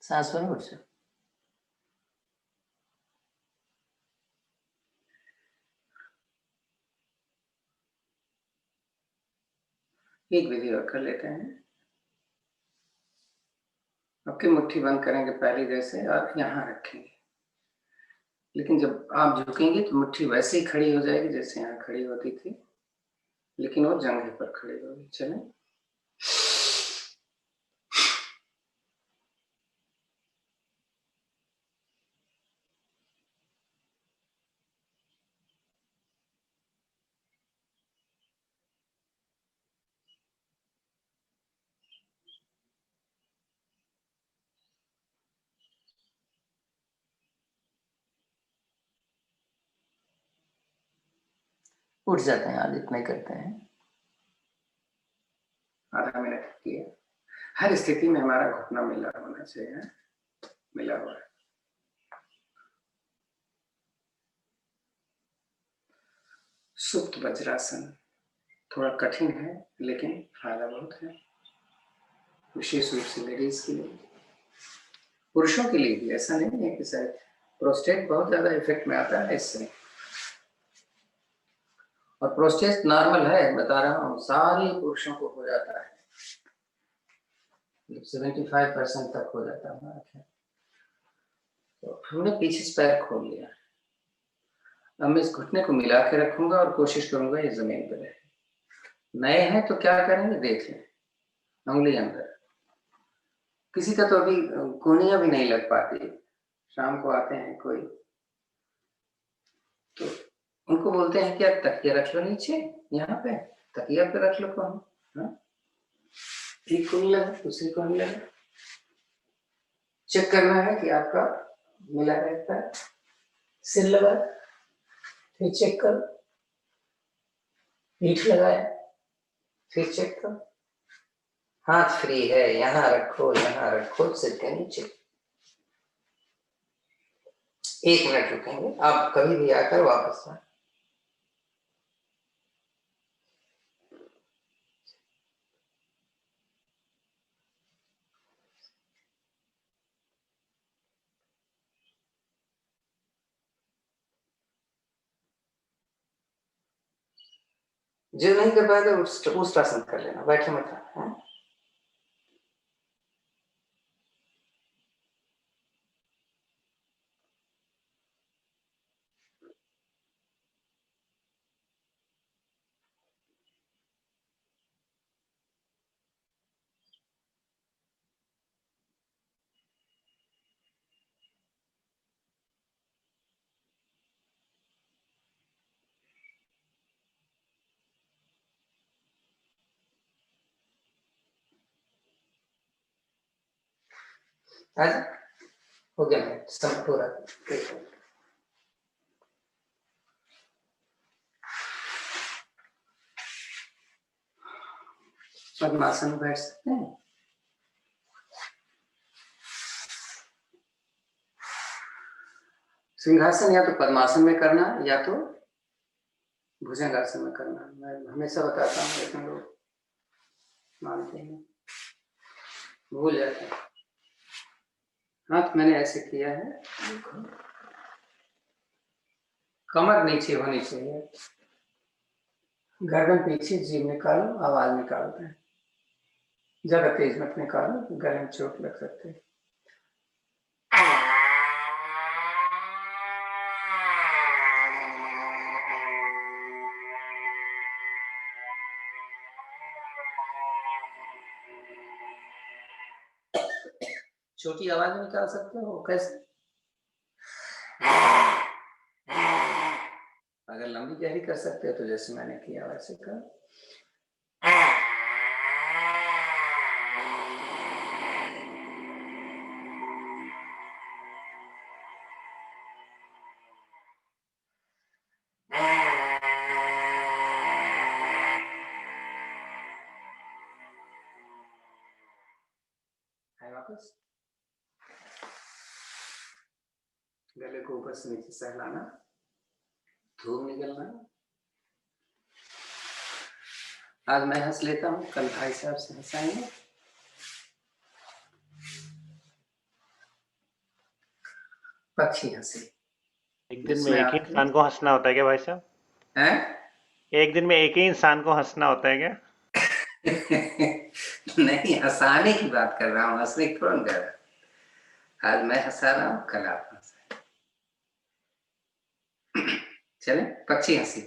सांस में उठ जाओ। एक विधि और कर लेते हैं। आपकी मुट्ठी बंद करेंगे पहले जैसे और यहाँ रखेंगे, लेकिन जब आप झुकेंगे तो मुट्ठी वैसे ही खड़ी हो जाएगी जैसे यहाँ खड़ी होती थी, लेकिन वो जंघे पर खड़ी होगी। चलें, उठ जाते हैं, आज इतना ही करते हैं। आधा मिनट किए। हर स्थिति में हमारा घुटना मिला होना चाहिए, मिला हुआ है। सुप्त वज्रासन थोड़ा कठिन है, लेकिन फायदा बहुत है, विशेष रूप से लेडीज के लिए। पुरुषों के लिए भी ऐसा नहीं है कि शायद प्रोस्टेट बहुत ज्यादा इफेक्ट में आता है इससे, और प्रोस्टेट नॉर्मल है, बता रहा हूँ, सारे पुरुषों को हो जाता है, 75% तक हो जाता है हमारा ख्याल। तो हमने पीछे से पैर खोल लिया। अब मैं इस घुटने को मिला के रखूंगा और कोशिश करूंगा ये जमीन पर रहे। नए हैं तो क्या करेंगे, देख लें, उंगली अंदर। किसी का तो अभी कोहनियां भी नहीं लग पाती, शाम को आते हैं कोई तो उनको बोलते हैं कि यार तकिया रख लो नीचे, यहाँ पे तकिया पे रख लो को। एक को नहीं लगा, दूसरी को नहीं लगा। चेक करना है कि आपका मिला रहता है। सिर लगा, फिर चेक करो, पीठ लगाया, फिर चेक करो, हाथ फ्री है, यहाँ रखो सिर के नीचे। 1 मिनट रुकेंगे, आप कभी भी आकर वापस आए। जो नहीं कर पाए तो उष्ट्रासन कर लेना, बैठे मत रहना। आज हो गया, मैं सब पूरा। पद्मासन में बैठ सकते हैं। सिंहासन या तो पद्मासन में करना या तो भुजंगासन में करना। मैं हमेशा बताता हूँ, लेकिन लोग मानते हैं, भूल जाते हैं। हाथ मैंने ऐसे किया है, कमर नीचे होनी चाहिए, गर्दन पीछे, जीभ निकालो, आवाज निकालते हैं, ज्यादा तेज मत निकालो, गले में चोट लग सकती है। छोटी आवाज निकाल सकते हो कैसे? अगर लंबी गहरी कर सकते हो तो जैसे मैंने किया वैसे कर। वापस गले को ऊपर से नीचे सहलाना, धूप निकलना। आज मैं हंस लेता हूँ, कल भाई साहब से हंसाएंगे। पक्षी हंसी। एक दिन में एक ही इंसान को हंसना होता है क्या भाई साहब? हैं? एक दिन में एक ही इंसान को हंसना होता है क्या? नहीं, हंसाने की बात कर रहा हूँ, हंसने की कौन कर रहा है? आज मैं हंसा रहा हूँ, कल आप हंसा। चले, पक्षी हंसी।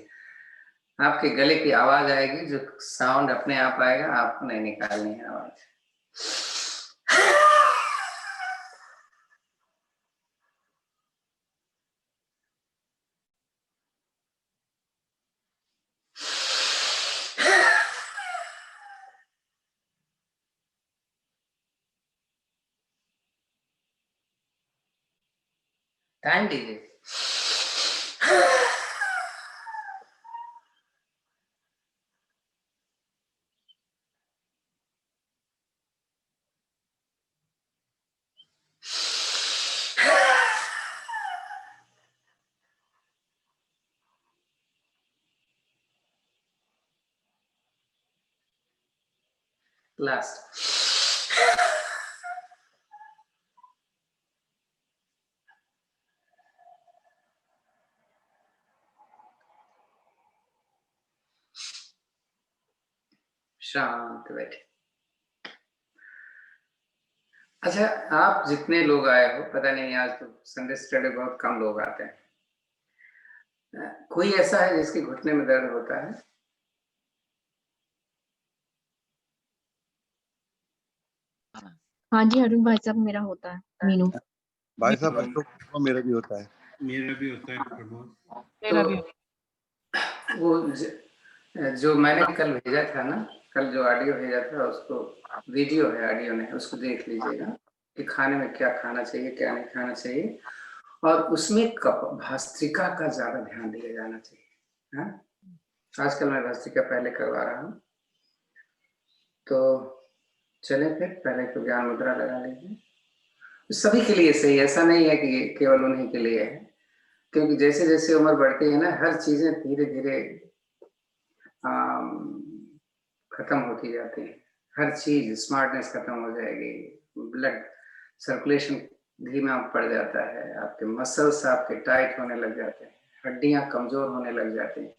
आपके गले की आवाज आएगी, जो साउंड अपने आप आएगा, आपको नहीं निकालनी है आवाज। टाइम दीजिए। लास्ट। शांत बैठे। अच्छा, आप जितने लोग आए हो, पता नहीं आज तो संडे सैटरडे बहुत कम लोग आते हैं, कोई ऐसा है जिसके घुटने में दर्द होता है? हाँ जी अरुण भाई साहब, मेरा होता है। मीनू भाई साहब अशोक, मेरा भी होता है। मेरा भी होता है प्रमोद। मेरा भी वो जो मैंने कल भेजा था ना, कल जो ऑडियो भेजा था, उसको वीडियो है, ऑडियो नहीं, उसको देख लीजिएगा कि खाने में क्या खाना चाहिए, क्या नहीं खाना चाहिए, और उसमें भस्त्रिका का ज्यादा ध्यान दिया जाना चाहिए। हाँ? आजकल मैं भस्त्रिका पहले करवा रहा हूँ। तो चले फिर, पहले तो ज्ञान मुद्रा लगा लीजिए। सभी के लिए सही, ऐसा नहीं है कि केवल उन्हीं के लिए है, क्योंकि जैसे जैसे उम्र बढ़ती है ना, हर चीजें धीरे धीरे खत्म होती जाती है। हर चीज, स्मार्टनेस खत्म हो जाएगी, ब्लड सर्कुलेशन धीमा पड़ जाता है, आपके मसल्स आपके टाइट होने लग जाते हैं, हड्डियां कमजोर होने लग जाती हैं।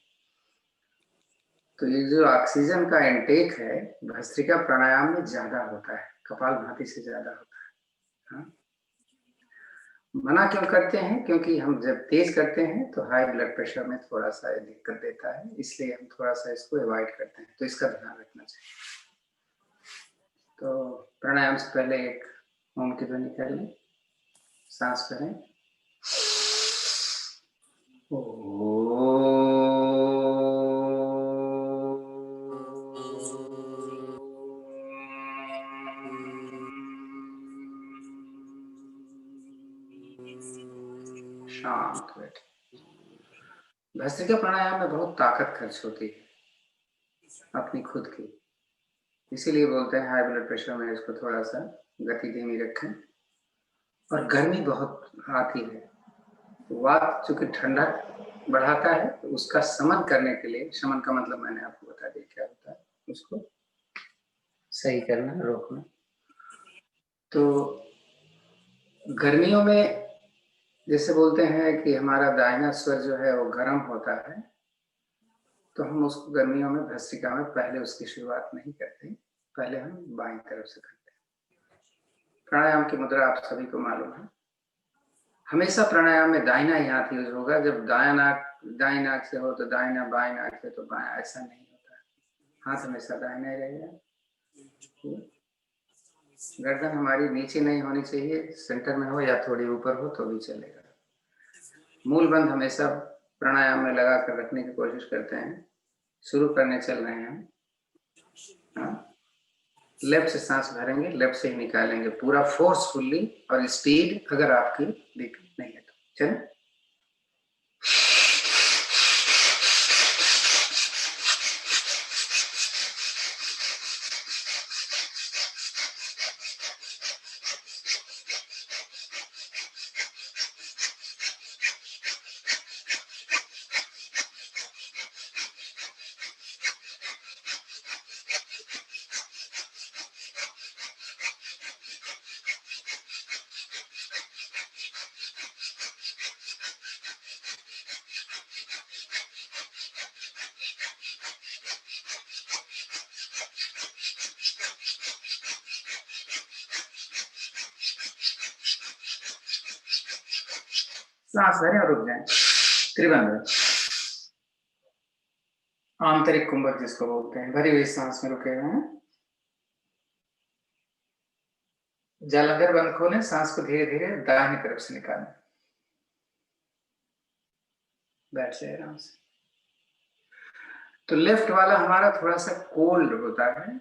तो ये जो ऑक्सीजन का इनटेक है, भस्त्रिका प्राणायाम में ज्यादा होता है, कपालभाति से ज्यादा होता है। हाँ? मना क्यों करते हैं? क्योंकि हम जब तेज करते हैं तो हाई ब्लड प्रेशर में थोड़ा सा दिक्कत देता है, इसलिए हम थोड़ा सा इसको अवॉइड करते हैं, तो इसका ध्यान रखना चाहिए। तो प्राणायाम से पहले एक ओम की ध्वनि कर लें, सांस करें। शांत बैठे। भस्त्रिका प्राणायाम में बहुत ताकत खर्च होती है अपनी खुद की, इसीलिए बोलते हैं हाई ब्लड प्रेशर में इसको थोड़ा सा गति धीमी रखें। और गर्मी बहुत आती है, वात चूंकि ठंडा बढ़ाता है, तो उसका शमन करने के लिए, शमन का मतलब मैंने आपको बता दिया क्या होता है, उसको सही करना, रोकना। तो गर्मियों में जैसे बोलते हैं कि हमारा दाहिना स्वर जो है वो गर्म होता है, तो हम उसको गर्मियों में भस्त्रिका में पहले उसकी शुरुआत नहीं करते, पहले हम बाईं तरफ से करते हैं। प्राणायाम की मुद्रा आप सभी को मालूम है। हमेशा प्राणायाम में दाहिना ही हाथ यूज होगा। जब दाएं नाक से हो तो दाहिना, बाएं नाक से तो बाएं, ऐसा नहीं होता है। हाथ हमेशा दाहिना ही रहेगा। गर्दन हमारी नीचे नहीं होनी चाहिए, सेंटर में हो या थोड़ी ऊपर हो तो भी चलेगा। मूल बंध हमेशा प्राणायाम में लगा कर रखने की कोशिश करते हैं। शुरू करने चल रहे हैं हम। लेफ्ट से सांस भरेंगे, लेफ्ट से ही निकालेंगे, पूरा फोर्सफुल्ली, और स्पीड अगर आपकी नहीं है तो चलें। सांस भरें और रुक जाएं। त्रिबंध, आंतरिक कुंभक जिसको बोलते हैं, भरी हुई सांस में रुके हुए हैं। जालंधर बंद खोलें, सांस को धीरे धीरे दाहिनी तरफ से निकालें। बैठ जाए आराम से। तो लेफ्ट वाला हमारा थोड़ा सा कोल्ड होता है,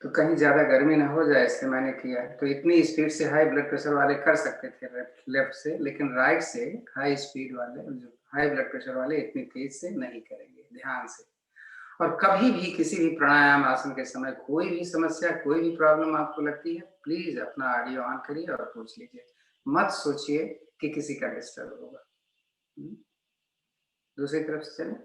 तो कहीं ज्यादा गर्मी ना हो जाए इसलिए मैंने किया। तो इतनी स्पीड से हाई ब्लड प्रेशर वाले कर सकते थे लेफ्ट से, लेकिन राइट से हाई स्पीड वाले, जो हाई ब्लड प्रेशर वाले, इतनी तेज से नहीं करेंगे, ध्यान से। और कभी भी किसी भी प्राणायाम आसन के समय कोई भी समस्या, कोई भी प्रॉब्लम आपको लगती है, प्लीज अपना ऑडियो ऑन करिए और पूछ लीजिए। मत सोचिए कि किसी का डिस्टर्ब होगा। दूसरी तरफ से चलें।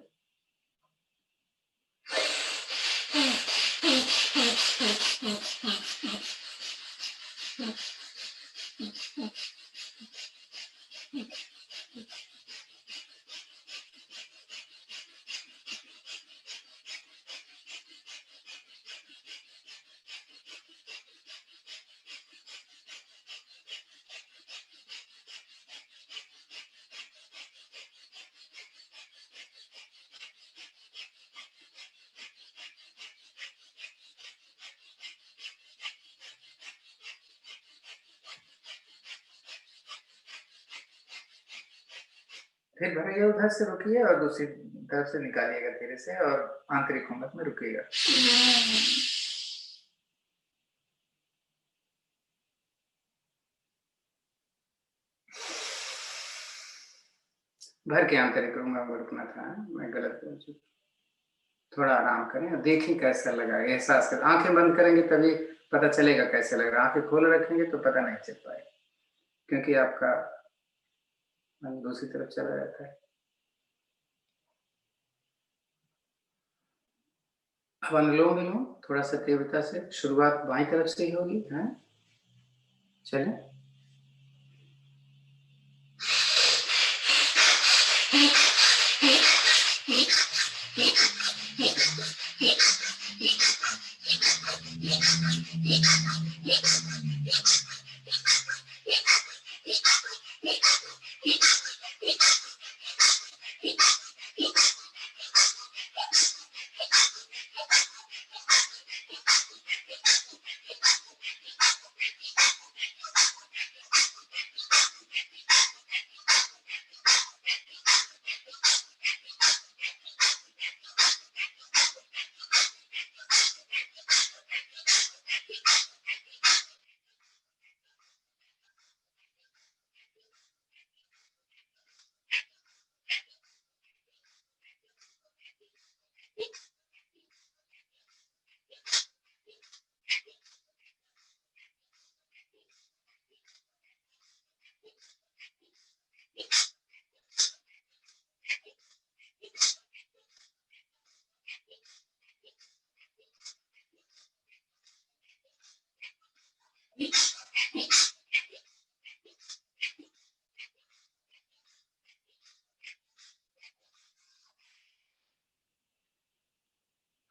फिर भरिए, उधर से रुकिए और दूसरी तरफ से निकालिएगा धीरे से, और आंतरिक कुंभक में रुकिएगा। भर के आंतरिक कुंभक में रुकना था, मैं गलत बोल चुका। थोड़ा आराम करें और देखें कैसा लगा, एहसास करें। आंखें बंद करेंगे तभी पता चलेगा कैसे लग रहा है, आंखें खोल रखेंगे तो पता नहीं चल पाएगा, क्योंकि आपका मन दूसरी तरफ चला जाता है। अब अनुलोम विलोम थोड़ा सा तीव्रता से, शुरुआत बाईं तरफ से ही होगी। है चलें।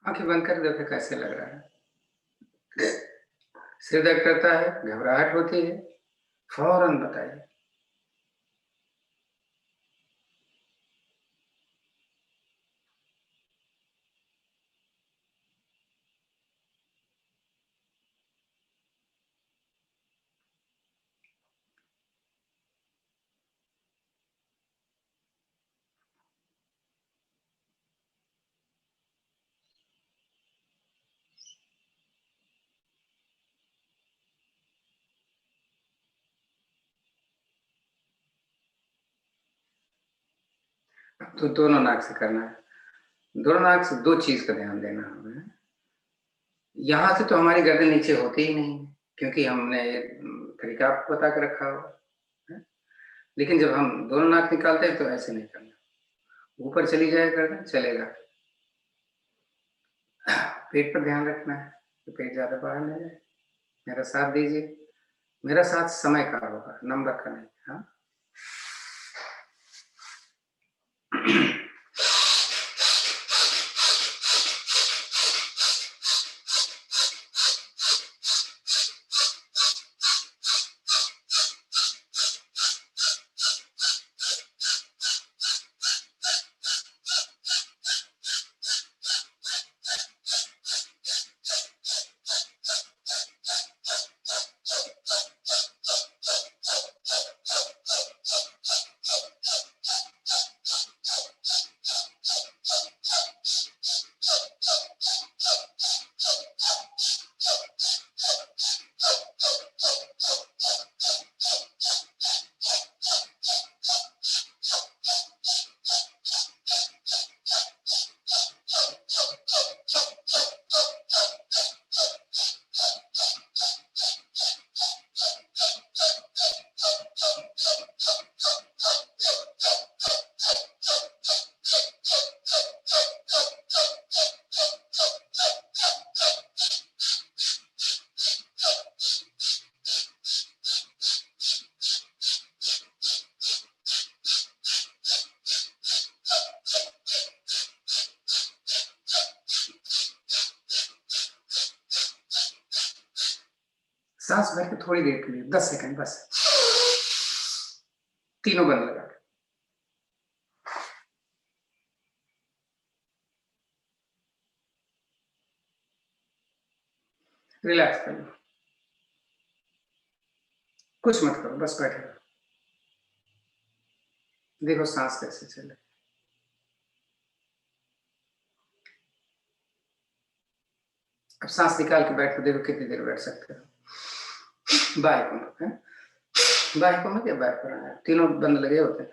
आंखें बंद कर देखो कैसे लग रहा है। सिर दर्द करता है, घबराहट होती है, फौरन बताइए। तो दोनों नाक से करना है। दोनों नाक से दो चीज का ध्यान देना हमें। यहां से तो हमारी गर्दन नीचे होती ही नहीं है, क्योंकि हमने ये तरीका आपको बता के रखा हुआ है। लेकिन जब हम दोनों नाक निकालते हैं तो ऐसे नहीं करना, ऊपर चली जाए गर्दन चलेगा। पेट पर ध्यान रखना है कि पेट ज्यादा बाहर न जाए। मेरा साथ दीजिए, मेरा साथ समय का होगा, नम रखा नहीं। हाँ, सांस भर के थोड़ी देर के लिए 10 सेकंड बस, तीनों बंद लगा के। रिलैक्स कर लो, कुछ मत करो, बस बैठे रहो। देखो सांस कैसे चले। अब सांस निकाल के बैठो, देखो कितनी देर बैठ सकते हो। बाएं को मत है, बाएं को मत या बाएं पर आना, तीनों बंद लगे होते हैं।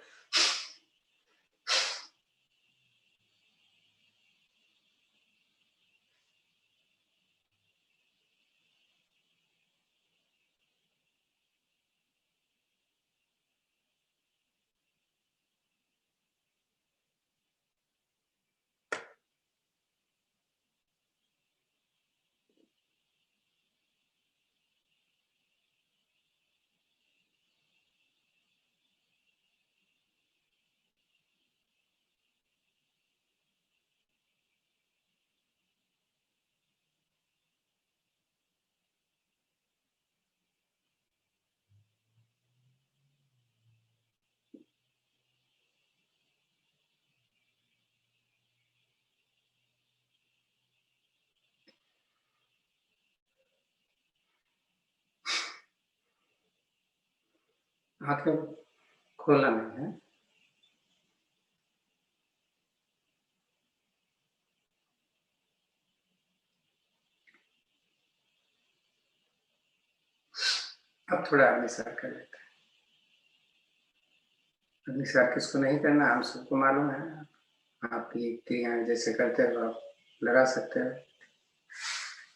आंखें खोलना नहीं है। अब थोड़ा अग्निसार कर लेते हैं। अग्निसार किसको नहीं करना, हम सबको मालूम है। आपकी क्रियाएं जैसे करते हो आप लगा सकते हो।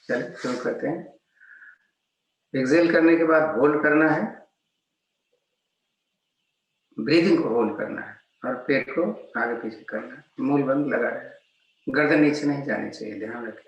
चलिए शुरू करते हैं। एक्सेल करने के बाद होल्ड करना है, ब्रीदिंग को होल्ड करना है और पेट को आगे पीछे करना है। मूल बंद लगा है, गर्दन नीचे नहीं जानी चाहिए, ध्यान रखिए।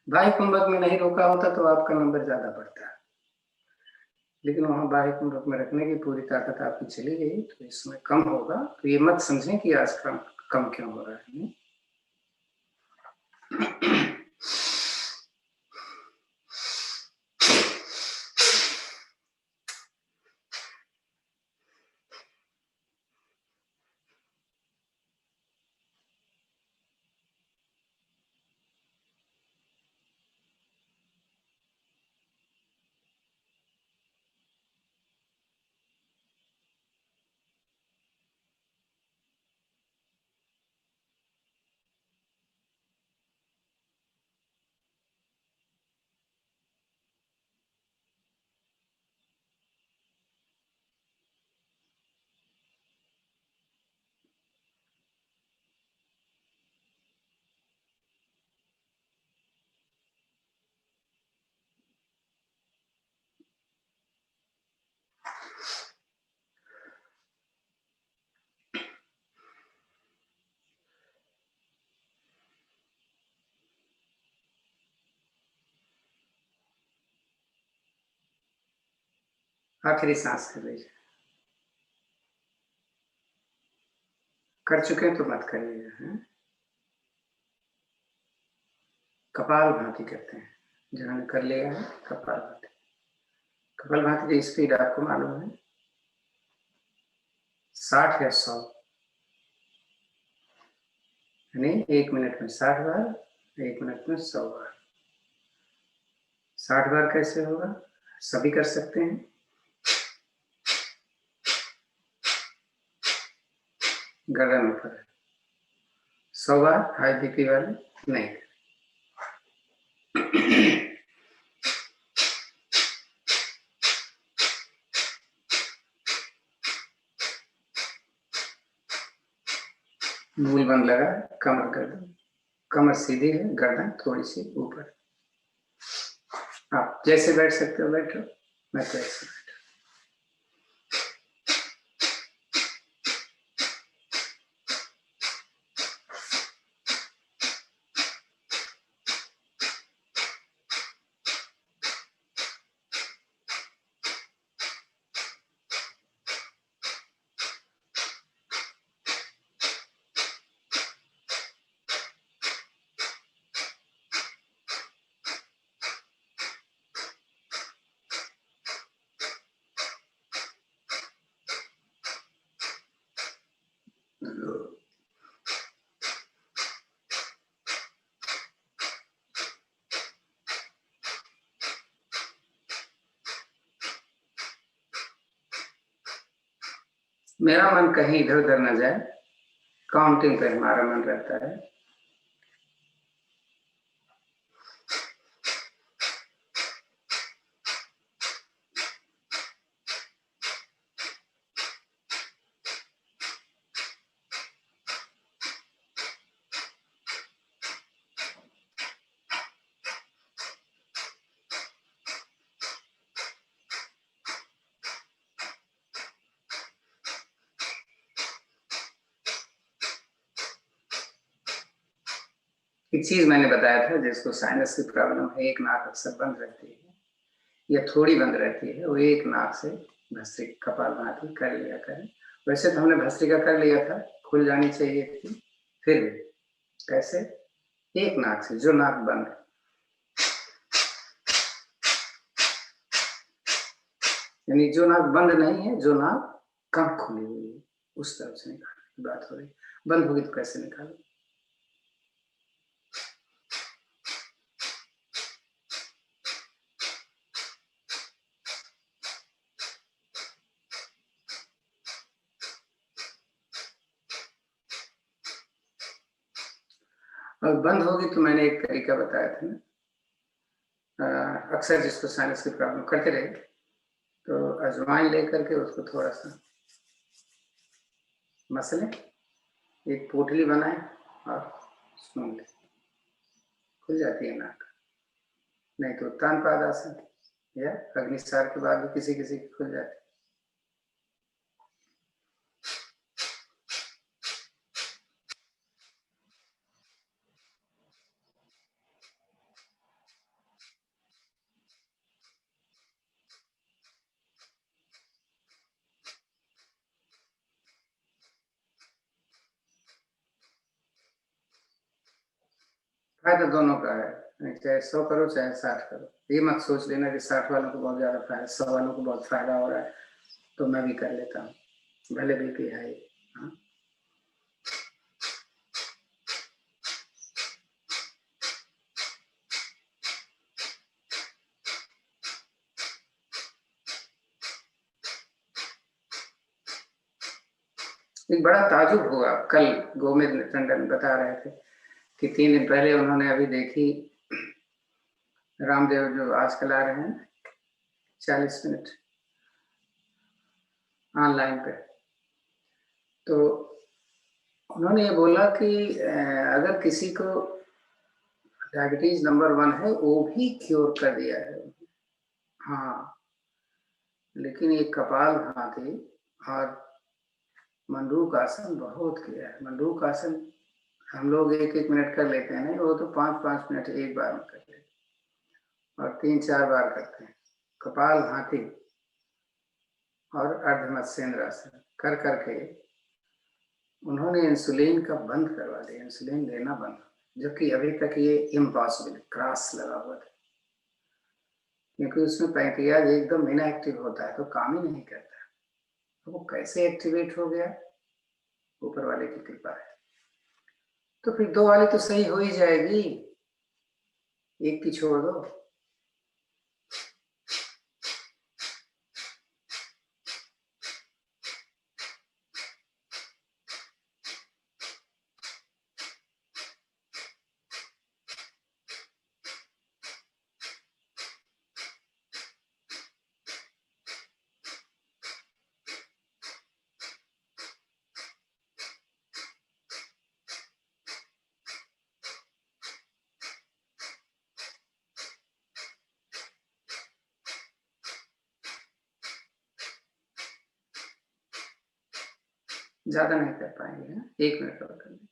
बाह्य कुंभक में नहीं रोका होता तो आपका नंबर ज्यादा बढ़ता है, लेकिन वहां बाह्य कुंभक में रखने की पूरी ताकत आपकी चली गई तो इसमें कम होगा। तो ये मत समझें कि आज कम क्यों हो रहा है। आखिरी सांस कर लीजिए। कर चुके हैं तो मत करिएगा। कपाल भाती करते हैं, जिन्होंने कर लिया है कपाल भाती। कपाल भाती की स्पीड आपको मालूम है 60 या 100, यानी 1 मिनट में 60 बार, 1 मिनट में 100 बार। 60 बार कैसे होगा, सभी कर सकते हैं। गर्दन ऊपर, 100 बार हाई बीपी वाले नहीं। मूल बंद लगा, कमर गर्दन, कमर सीधी है, गर्दन थोड़ी सी ऊपर। आप जैसे बैठ सकते हो बैठो, मैं तो ऐसे बैठो। मेरा मन कहीं इधर उधर न जाए, काउंटिंग पे हमारा मन रहता है। एक चीज मैंने बताया था, जिसको साइनस की प्रॉब्लम है, एक नाक अक्सर बंद रहती है या थोड़ी बंद रहती है, वो एक नाक से भस्त्रिका कपालभाति कर लिया करें। वैसे तो हमने भस्त्रिका कर लिया था, खुल जानी चाहिए थी, फिर भी कैसे, एक नाक से, जो नाक बंद है, यानी जो नाक बंद नहीं है, जो नाक कम खुली हुई है, उस तरफ से निकालने की बात हो रही। बंद होगी तो कैसे निकालो। और बंद होगी तो मैंने एक तरीका बताया था ना, अक्सर जिसको साइनस की प्रॉब्लम करते रहे तो अजवाइन लेकर के उसको थोड़ा सा मसलें, एक पोटली बनाए और सूंघ लें, खुल जाती है नाक। नहीं तो उत्तानपाद आसन या अग्निसार के बाद भी किसी किसी की खुल जाती है। फायदा दोनों का है, चाहे 100 करो चाहे 60 करो। ये मत सोच लेना कि 60 वालों को बहुत ज्यादा फायदा, 100 वालों को बहुत फायदा हो रहा है तो मैं भी कर लेता हूँ, भले बीपी है। हाँ? एक बड़ा ताजुब हुआ, कल गोविंद टंडन बता रहे थे कि 3 दिन पहले उन्होंने अभी देखी रामदेव जो आजकल आ रहे हैं 40 मिनट ऑनलाइन पे, तो उन्होंने ये बोला कि अगर किसी को डायबिटीज नंबर 1 है वो भी क्योर कर दिया है। हाँ, लेकिन ये कपाल भाती और मंडूक आसन बहुत किया है। मंडूक आसन हम लोग 1-1 मिनट कर लेते हैं, नहीं वो तो 5-5 मिनट एक बार में कर लेते हैं और 3-4 बार करते हैं। कपाल भाती और अर्धमत्स्येंद्रासन कर करके उन्होंने इंसुलिन का बंद करवा दिया, इंसुलिन लेना बंद, जबकि अभी तक ये इम्पॉसिबल क्रॉस लगा हुआ था, क्योंकि उसमें पैंक्रियाज एकदम इनएक्टिव होता है तो काम ही नहीं करता। तो वो कैसे एक्टिवेट हो गया, ऊपर वाले की कृपा है। तो फिर 2 वाली तो सही हो ही जाएगी, एक की छोड़ दो। ज्यादा नहीं कर पाएंगे, 1 मिनट और कर लेंगे।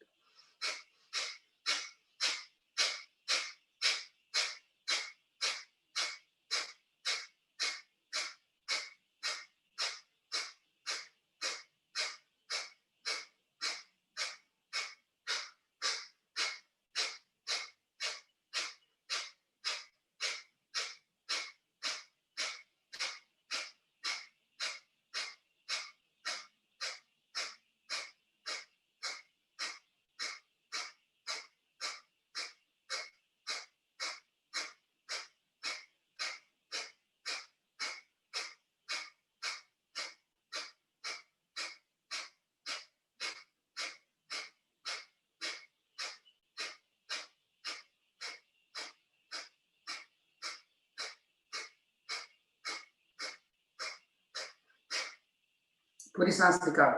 पूरी सांस निकाल,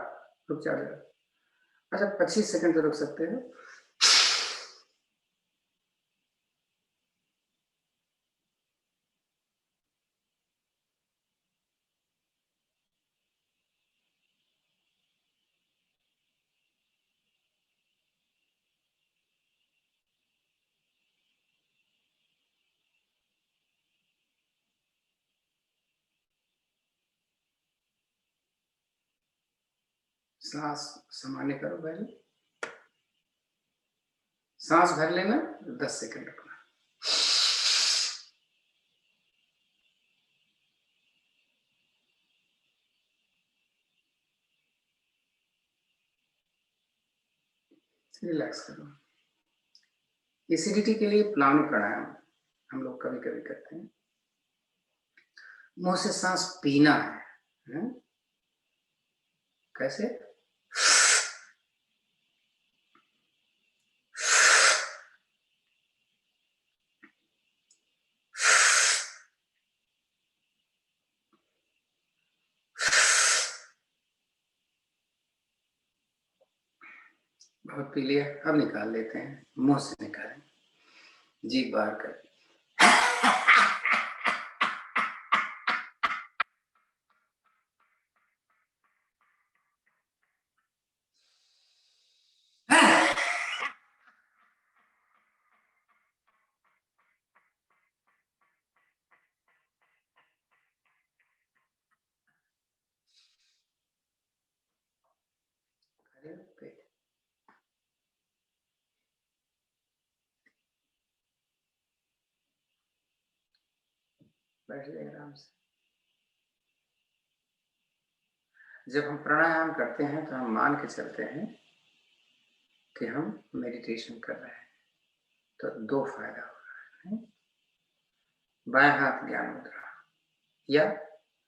रुक जाओ। अच्छा 25 सेकंड तो रुक सकते हो। सांस सामान्य करो पहले, सांस भर लेना, 10 सेकंड रखना। रिलैक्स करो। एसिडिटी के लिए प्लावनी प्राणायाम हम लोग कभी कभी करते हैं। मुंह से सांस पीना है? कैसे? बहुत पी लिया, अब निकाल लेते हैं, मुंह से निकालें, जीभ बाहर कर। बैठ जाइए आराम से। जब हम प्राणायाम करते हैं तो हम मान के चलते हैं कि हम मेडिटेशन कर रहे हैं, तो दो फायदा हो रहा है। बाएं हाथ ज्ञान मुद्रा या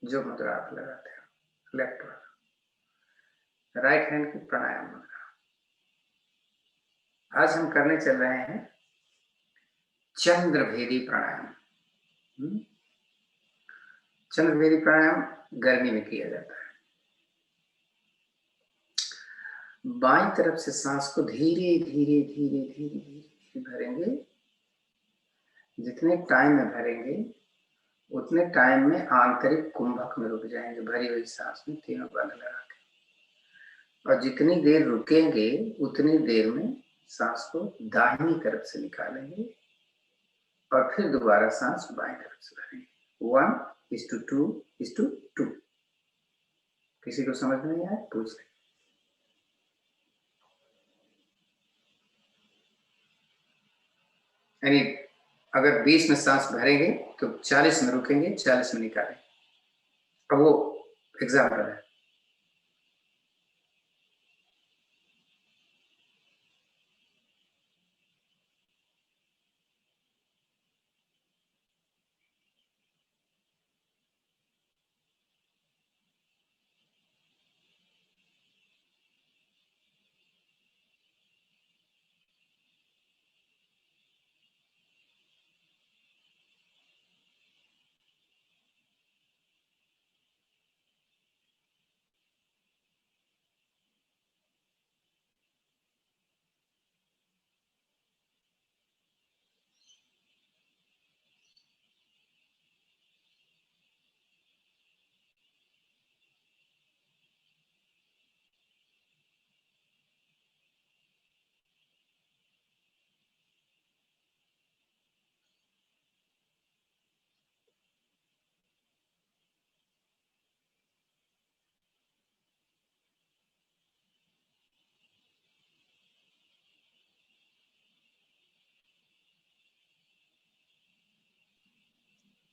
जो मुद्रा आप लगाते हो, लेफ्ट वाला, राइट हैंड की प्राणायाम मुद्रा। आज हम करने चल रहे हैं चंद्रभेदी प्राणायाम। चंद्रभेदी प्राणायाम गर्मी में किया जाता है। बाईं तरफ से सांस को धीरे धीरे धीरे धीरे धीरे भरेंगे। जितने टाइम में भरेंगे उतने टाइम में आंतरिक कुंभक में रुक जाएंगे, भरी हुई सांस में तीनों बंद लगा के। और जितनी देर रुकेंगे उतनी देर में सांस को दाहिनी तरफ से निकालेंगे और फिर दोबारा सांस बाएं तरफ से भरेंगे। 1:2:2। किसी को समझ में नहीं आया पूछ ले। यानी अगर 20 में सांस भरेंगे तो 40 में रुकेंगे, 40 में निकालेंगे। अब वो एग्जाम्पल है।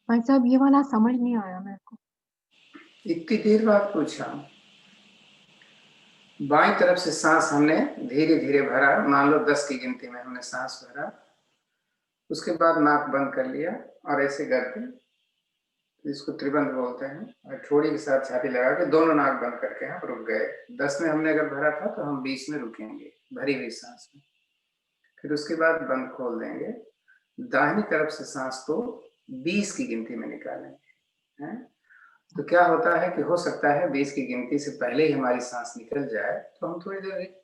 भाई साहब ये वाला समझ नहीं आया मेरे को। इतनी देर बाद पूछा। बाईं तरफ से सांस हमने धीरे धीरे भरा, मान लो 10 की गिनती में हमने सांस भरा। उसके बाद नाक बंद कर लिया और ऐसे करके, जिसको त्रिबंध बोलते हैं, और ठोड़ी के साथ छाती लगा के दोनों नाक बंद करके हम रुक गए। 10 में हमने अगर भरा था तो हम 20 में रुकेंगे भरी हुई सांस में। फिर उसके बाद बंद खोल देंगे। दाहिनी तरफ से सांस को 20 की गिनती में निकालेंगे, हैं? तो क्या होता है कि हो सकता है 20 की गिनती से पहले ही हमारी सांस निकल जाए, तो हम थोड़ी देर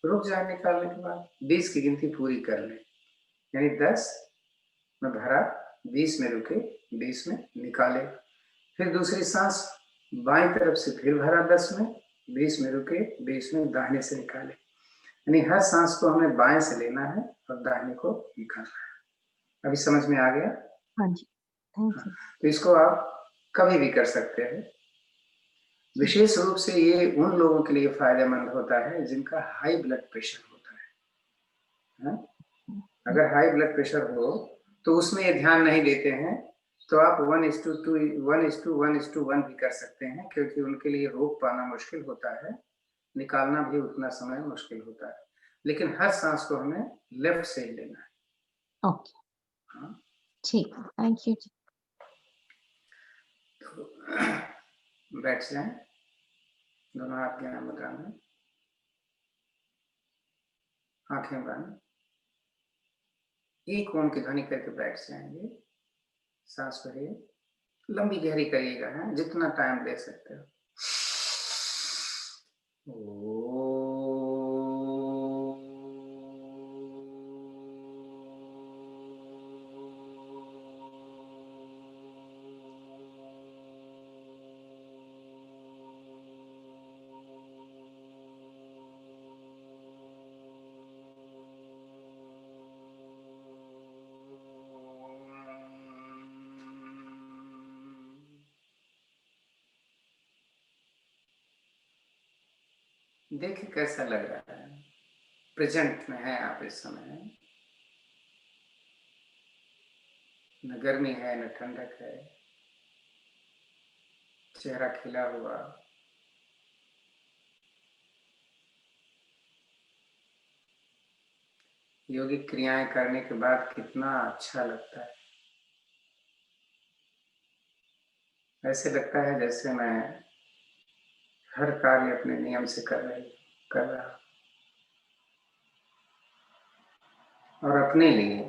रुक जाए निकालने के बाद 20 की गिनती पूरी कर लें। यानी 10 में भरा, 20 में रुके, 20 में निकाले। फिर दूसरी सांस बाईं तरफ से फिर भरा 10 में, 20 में रुके, 20 में दाहिने से निकाले। यानी हर सांस को हमें बाएं से लेना है और दाहिने को निकालना है। अभी समझ में आ गया? हाँ जी, थैंक यू। तो इसको आप कभी भी कर सकते हैं। विशेष रूप से ये उन लोगों के लिए फायदेमंद होता है जिनका हाई ब्लड प्रेशर होता है। अगर हाई ब्लड प्रेशर हो तो उसमें ये ध्यान नहीं देते हैं, तो आप 1:2 1:1 भी कर सकते हैं, क्योंकि उनके लिए रोक पाना मुश्किल होता है, निकालना भी उतना समय मुश्किल होता है। लेकिन हर सांस को हमें लेफ्ट से ही लेना है। ओके, ठीक है, थैंक यू जी। तो बैठ जाएं, दोनों हाथ ज्ञान मुद्रा में, आंखें बंद, एक ओम की ध्वनि करके बैठ जाएंगे। सांस भरिए, लंबी गहरी करिएगा, है जितना टाइम ले सकते हो। देखिए कैसा लग रहा है, प्रेजेंट में है आप इस समय। न गर्मी है न ठंडक है, चेहरा खिला हुआ, योगिक क्रियाएं करने के बाद कितना अच्छा लगता है। ऐसे लगता है जैसे मैं हर कार्य अपने नियम से कर रहा और अपने लिए,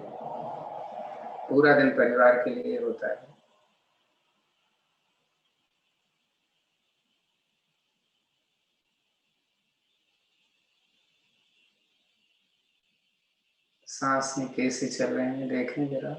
पूरा दिन परिवार के लिए होता है। सांस में कैसे चल रहे हैं देखें जरा।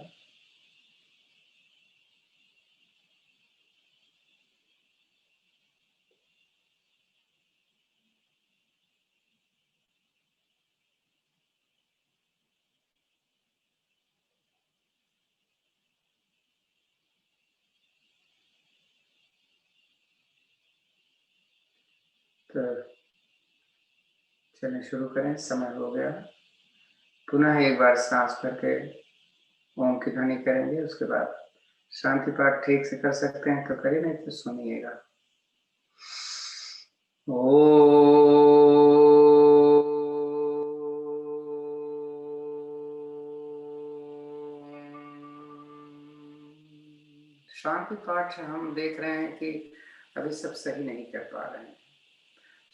तो चलें शुरू करें, समय हो गया। पुनः एक बार सांस भर के ओम की ध्वनि करेंगे, उसके बाद शांति पाठ ठीक से कर सकते हैं तो करिए, नहीं तो सुनिएगा। शांति पाठ हम देख रहे हैं कि अभी सब सही नहीं कर पा रहे हैं।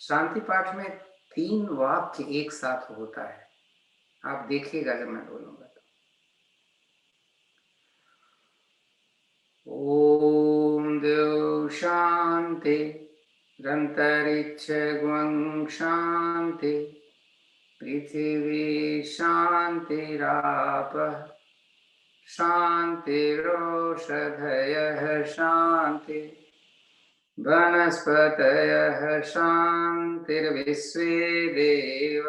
शांति पाठ में 3 वाक्य एक साथ होता है, आप देखिएगा जब मैं बोलूंगा तो। ओम देव शांति रंतरिक्ष गुं शांति पृथिवी शांतिरापः शांतिरोषधयः शांति वनस्पतयः शांतिर्विश्वे देव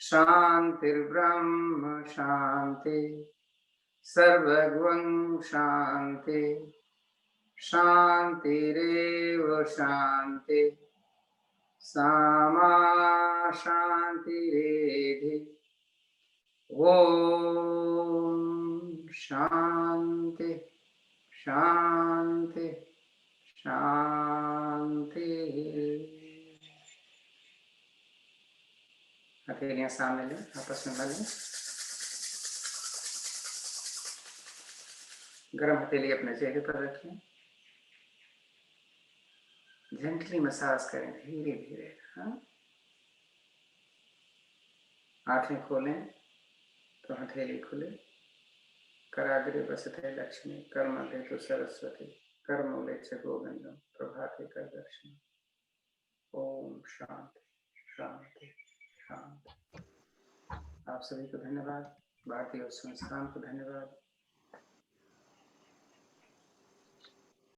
शांतिर्ब्रह्म शांति सर्वगुं शांति शांतिरेव शांति सामा शांतिरेधि। ओम शांति शांति शांति। हथेलियां सामने लें, आपस में मलें। गरम हथेली अपने चेहरे पर रखें, जेंटली मसाज करें धीरे धीरे। हाँ, आंखें खोलें तो हथेली खुले। कराग्रे वसते लक्ष्मी कर्मधे तो सरस्वती कर्मूले च गोविंदम प्रभाते कर दर्शन। ओम शांति शांति शांति। आप सभी को धन्यवाद, भारतीय संस्थान को धन्यवाद।